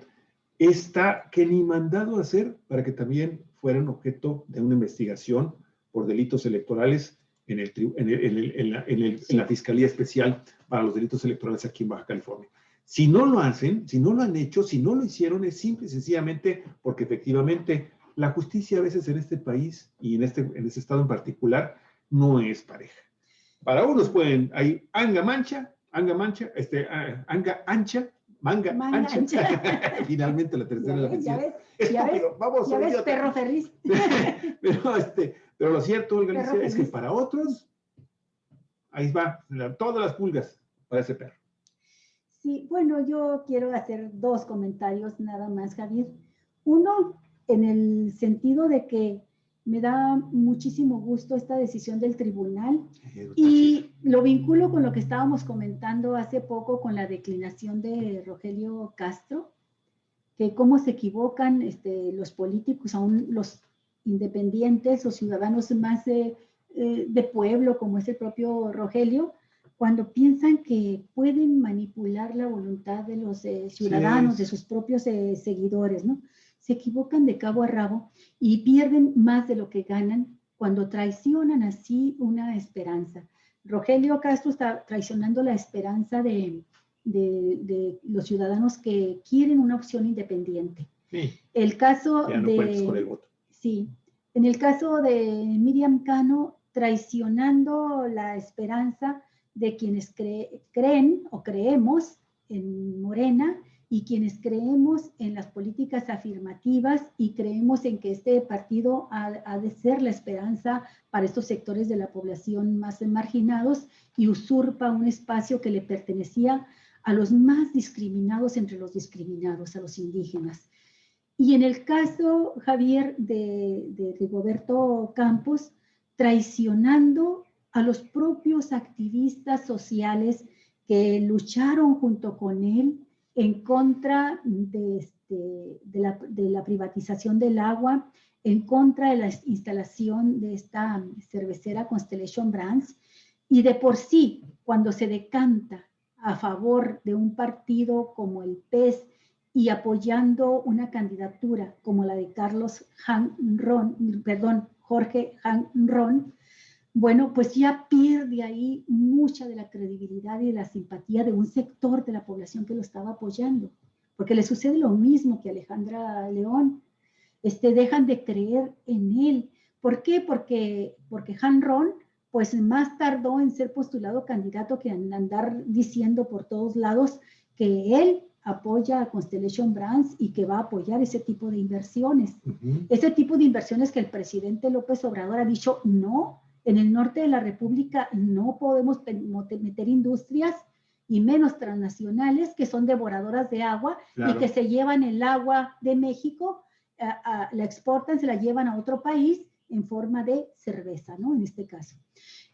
está que ni mandado a hacer para que también fueran objeto de una investigación por delitos electorales en la Fiscalía Especial para los Delitos Electorales aquí en Baja California. Si no lo hacen, si no lo han hecho, si no lo hicieron, es simple y sencillamente porque efectivamente la justicia a veces en este país y en este estado en particular no es pareja. Para unos hay manga ancha. Finalmente la tercera es la vencida. Ya ves, perro feliz. Pero lo cierto, Olga Alicia, es que para otros, ahí va, todas las pulgas para ese perro. Sí, bueno, yo quiero hacer dos comentarios nada más, Javier. Uno, en el sentido de que me da muchísimo gusto esta decisión del tribunal y lo vinculo con lo que estábamos comentando hace poco con la declinación de Rogelio Castro, que cómo se equivocan los políticos, aún los independientes, los ciudadanos más de pueblo, como es el propio Rogelio, cuando piensan que pueden manipular la voluntad de los ciudadanos, de sus propios seguidores, ¿no? Se equivocan de cabo a rabo y pierden más de lo que ganan cuando traicionan así una esperanza. Rogelio Castro está traicionando la esperanza de los ciudadanos que quieren una opción independiente. Sí. El caso ya no cuentes con el voto. Sí. En el caso de Miriam Cano, traicionando la esperanza de quienes creen o creemos en Morena y quienes creemos en las políticas afirmativas y creemos en que este partido ha de ser la esperanza para estos sectores de la población más marginados y usurpa un espacio que le pertenecía a los más discriminados entre los discriminados, a los indígenas. Y en el caso, Javier, de Rigoberto Campos, traicionando a los propios activistas sociales que lucharon junto con él en contra de la privatización del agua, en contra de la instalación de esta cervecera Constellation Brands, y de por sí, cuando se decanta a favor de un partido como el PES y apoyando una candidatura como la de Jorge Jan Ron, bueno, pues ya pierde ahí mucha de la credibilidad y de la simpatía de un sector de la población que lo estaba apoyando, porque le sucede lo mismo que a Alejandra León. Dejan de creer en él. ¿Por qué? Porque Jan Ron, pues más tardó en ser postulado candidato que en andar diciendo por todos lados que él apoya a Constellation Brands y que va a apoyar ese tipo de inversiones. Ese tipo de inversiones que el presidente López Obrador ha dicho, no, en el norte de la República no podemos meter industrias y menos transnacionales que son devoradoras de agua, claro, y que se llevan el agua de México, la exportan, se la llevan a otro país en forma de cerveza, ¿no? En este caso.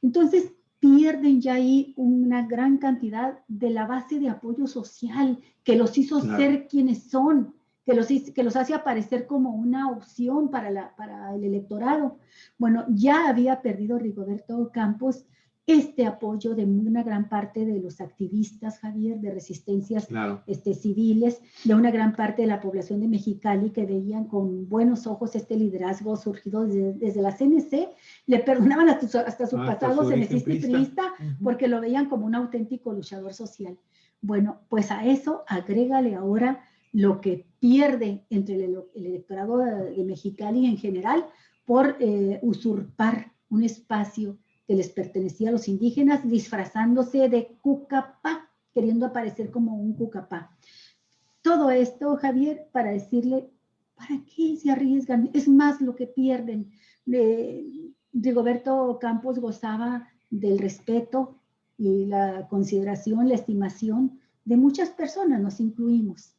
Entonces, pierden ya ahí una gran cantidad de la base de apoyo social que los hizo, claro, ser quienes son, que los hace aparecer como una opción para el electorado. Bueno, ya había perdido Rigoberto Campos este apoyo de una gran parte de los activistas, Javier, de resistencias, claro, civiles, de una gran parte de la población de Mexicali que veían con buenos ojos este liderazgo surgido desde la CNC, le perdonaban hasta su pasado cenecista y priista, porque lo veían como un auténtico luchador social. Bueno, pues a eso agrégale ahora lo que pierde entre el electorado de Mexicali en general por usurpar un espacio que les pertenecía a los indígenas, disfrazándose de cucapá, queriendo aparecer como un cucapá. Todo esto, Javier, para decirle, ¿para qué se arriesgan? Es más lo que pierden. Rigoberto Campos gozaba del respeto y la consideración, la estimación de muchas personas, nos incluimos,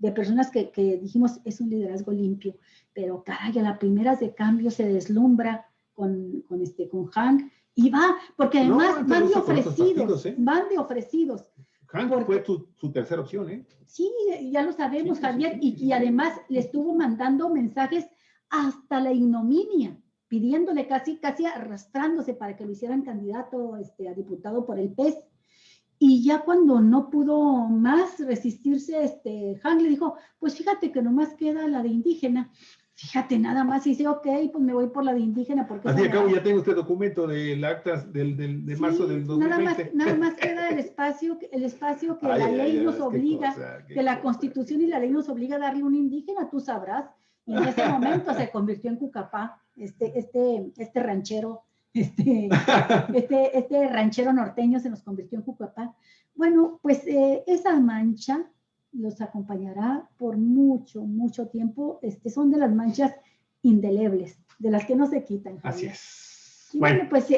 de personas que dijimos, es un liderazgo limpio, pero caray, a las primeras de cambio se deslumbra con Hank, y va, porque además van de ofrecidos. Hank fue su tercera opción, ¿eh? Sí, ya lo sabemos, sí, Javier, sí, y además le estuvo mandando mensajes hasta la ignominia, pidiéndole casi arrastrándose para que lo hicieran candidato a diputado por el PES. Y ya cuando no pudo más resistirse, Hank le dijo, pues fíjate que nomás queda la de indígena. Fíjate, nada más, y dice, ok, pues me voy por la de indígena. Porque al fin y al cabo ya tengo este documento del actas de sí, marzo del 2020. Nada más queda el espacio que la ley nos obliga, que la Constitución y la ley nos obliga a darle un indígena, tú sabrás. Y en ese momento se convirtió en Cucapá, este ranchero, este ranchero norteño se nos convirtió en Cucapá. Bueno, pues esa mancha los acompañará por mucho, mucho tiempo. Son de las manchas indelebles, de las que no se quitan. Javier. Así es. Y bueno, pues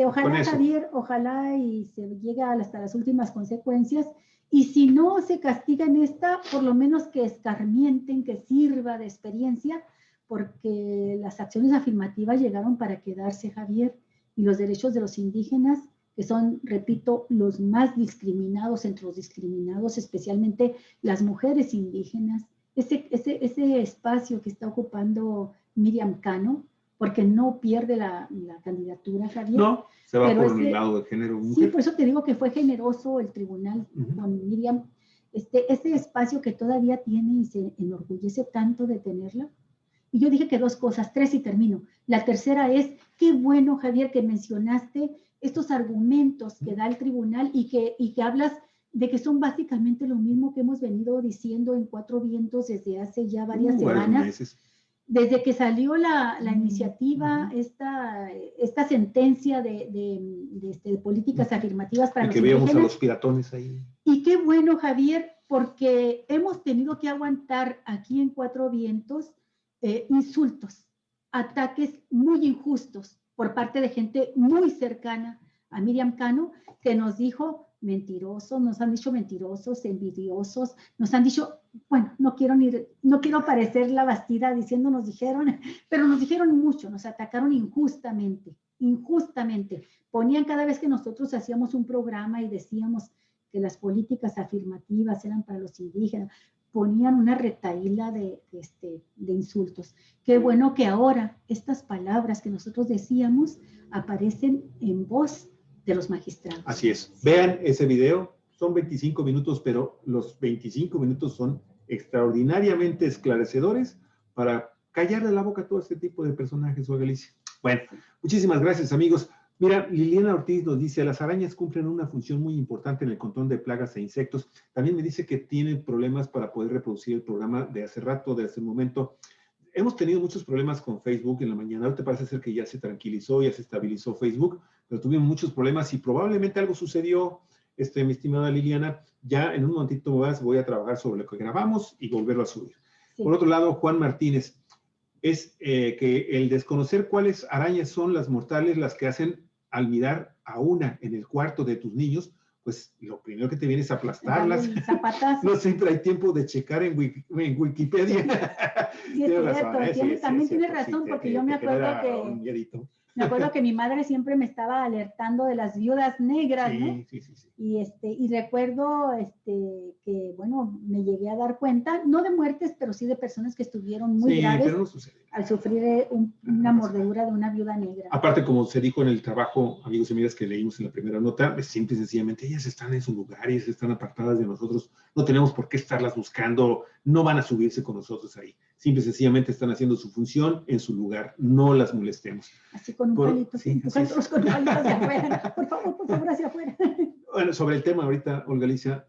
ojalá, Javier, ojalá y se llegue hasta las últimas consecuencias. Y si no se castiga en esta, por lo menos que escarmienten, que sirva de experiencia, porque las acciones afirmativas llegaron para quedarse, Javier, y los derechos de los indígenas, que son, repito, los más discriminados entre los discriminados, especialmente las mujeres indígenas, ese espacio que está ocupando Miriam Cano, porque no pierde la candidatura, Javier. No, se va por el lado de género mujer. Sí, por eso te digo que fue generoso el tribunal con Miriam. Ese espacio que todavía tiene y se enorgullece tanto de tenerla. Y yo dije que dos cosas, tres y termino. La tercera es, qué bueno, Javier, que mencionaste estos argumentos que da el tribunal y que hablas de que son básicamente lo mismo que hemos venido diciendo en Cuatro Vientos desde hace ya varias semanas. Meses. Desde que salió la iniciativa, esta sentencia de políticas afirmativas para los indígenas. Que veíamos a los piratones ahí. Y qué bueno, Javier, porque hemos tenido que aguantar aquí en Cuatro Vientos insultos, ataques muy injustos por parte de gente muy cercana a Miriam Cano, que nos dijo mentirosos, nos han dicho mentirosos, envidiosos, nos han dicho, bueno, no quiero parecer la Bastida diciendo nos dijeron, pero nos dijeron mucho, nos atacaron injustamente. Ponían cada vez que nosotros hacíamos un programa y decíamos que las políticas afirmativas eran para los indígenas, ponían una retahíla de insultos. Qué bueno que ahora estas palabras que nosotros decíamos aparecen en voz de los magistrados. Así es. Vean ese video, son 25 minutos, pero los 25 minutos son extraordinariamente esclarecedores para callarle la boca a todo este tipo de personajes, Olga Alicia. Bueno, muchísimas gracias, amigos. Mira, Liliana Ortiz nos dice, las arañas cumplen una función muy importante en el control de plagas e insectos. También me dice que tienen problemas para poder reproducir el programa de hace rato, de hace un momento. Hemos tenido muchos problemas con Facebook en la mañana. Ahorita parece ser que ya se tranquilizó, ya se estabilizó Facebook, pero tuvimos muchos problemas y probablemente algo sucedió, mi estimada Liliana. Ya en un momentito más voy a trabajar sobre lo que grabamos y volverlo a subir. Sí. Por otro lado, Juan Martínez, es que el desconocer cuáles arañas son las mortales, las que hacen al mirar a una en el cuarto de tus niños, pues lo primero que te viene es aplastarlas. No siempre hay tiempo de checar en Wikipedia. Sí, es cierto, también tiene razón, porque yo me acuerdo que mi madre siempre me estaba alertando de las viudas negras, ¿no? Sí. Y recuerdo que, bueno, me llegué a dar cuenta, no de muertes, pero sí de personas que estuvieron muy graves al sufrir una mordedura de una viuda negra. Aparte, como se dijo en el trabajo, amigos y amigas, que leímos en la primera nota, simple y sencillamente ellas están en su lugar, ellas están apartadas de nosotros, no tenemos por qué estarlas buscando, no van a subirse con nosotros ahí. Simple y sencillamente están haciendo su función en su lugar, no las molestemos. Así con un palito, con un palito hacia afuera. Por favor, hacia afuera. Bueno, sobre el tema ahorita, Olga Alicia,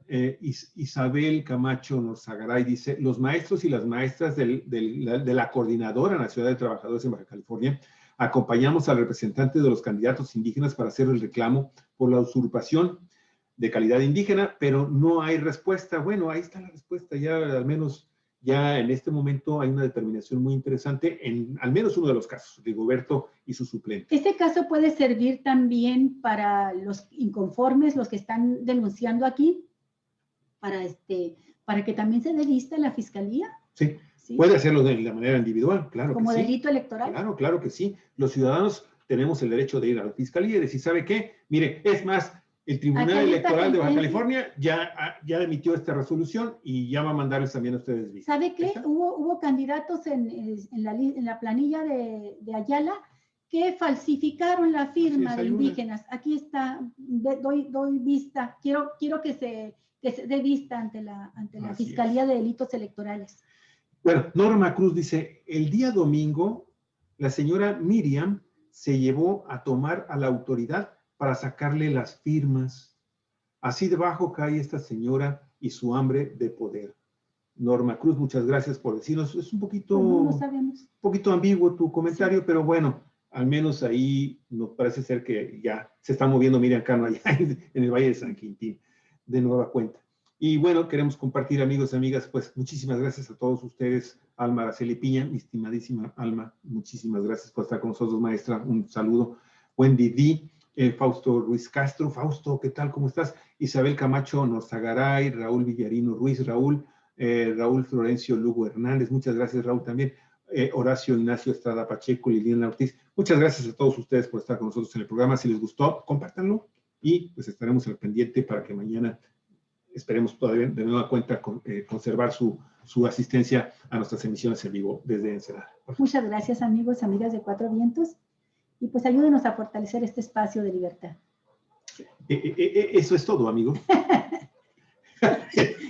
Isabel Camacho Norzagaray dice, los maestros y las maestras de la Coordinadora Nacional de Trabajadores en Baja California acompañamos al representante de los candidatos indígenas para hacer el reclamo por la usurpación de calidad indígena, pero no hay respuesta. Bueno, ahí está la respuesta, ya al menos ya en este momento hay una determinación muy interesante en al menos uno de los casos, Rigoberto y su suplente. Este caso puede servir también para los inconformes, los que están denunciando aquí, para que también se dé vista a la fiscalía. Sí, puede hacerlo de la manera individual, claro. Como delito electoral. Claro que sí. Los ciudadanos tenemos el derecho de ir a la fiscalía y decir, ¿sabe qué? Mire, es más, el Tribunal Electoral de Baja California ya emitió esta resolución y ya va a mandarles también a ustedes vista. ¿Sabe qué? Hubo candidatos en la planilla de Ayala que falsificaron la firma de indígenas. Aquí está, doy vista. Quiero que se dé vista ante la Fiscalía de Delitos Electorales. Bueno, Norma Cruz dice, el día domingo la señora Miriam se llevó a tomar a la autoridad para sacarle las firmas. Así debajo cae esta señora y su hambre de poder. Norma Cruz, muchas gracias por decirnos. Es un poquito, no sabemos. Un poquito ambiguo tu comentario, sí. Pero bueno, al menos ahí nos parece ser que ya se está moviendo Miriam Cano allá en el Valle de San Quintín, de nueva cuenta. Y bueno, queremos compartir, amigos y amigas, pues muchísimas gracias a todos ustedes. Alma Araceli Piña, mi estimadísima Alma, muchísimas gracias por estar con nosotros, maestra. Un saludo. Wendy D. Fausto Ruiz Castro. Fausto, ¿qué tal? ¿Cómo estás? Isabel Camacho Norzagaray, Raúl Villarino Ruiz, Raúl Florencio Lugo Hernández, muchas gracias, Raúl, también. Horacio Ignacio Estrada Pacheco, Liliana Ortiz, muchas gracias a todos ustedes por estar con nosotros en el programa. Si les gustó, compártanlo y pues estaremos al pendiente para que mañana esperemos todavía de nueva cuenta conservar su asistencia a nuestras emisiones en vivo desde Ensenada. Muchas gracias, amigos, amigas de Cuatro Vientos. Y pues ayúdenos a fortalecer este espacio de libertad. Eso es todo, amigo.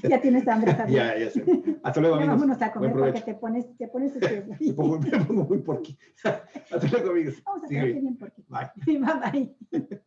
Ya tienes hambre, Javier. Ya sé. Hasta luego, amigos. Vámonos a comer porque te pones Me pongo muy porqui. Hasta luego, amigos. Vamos a comer bien porqui. Bye. Bye.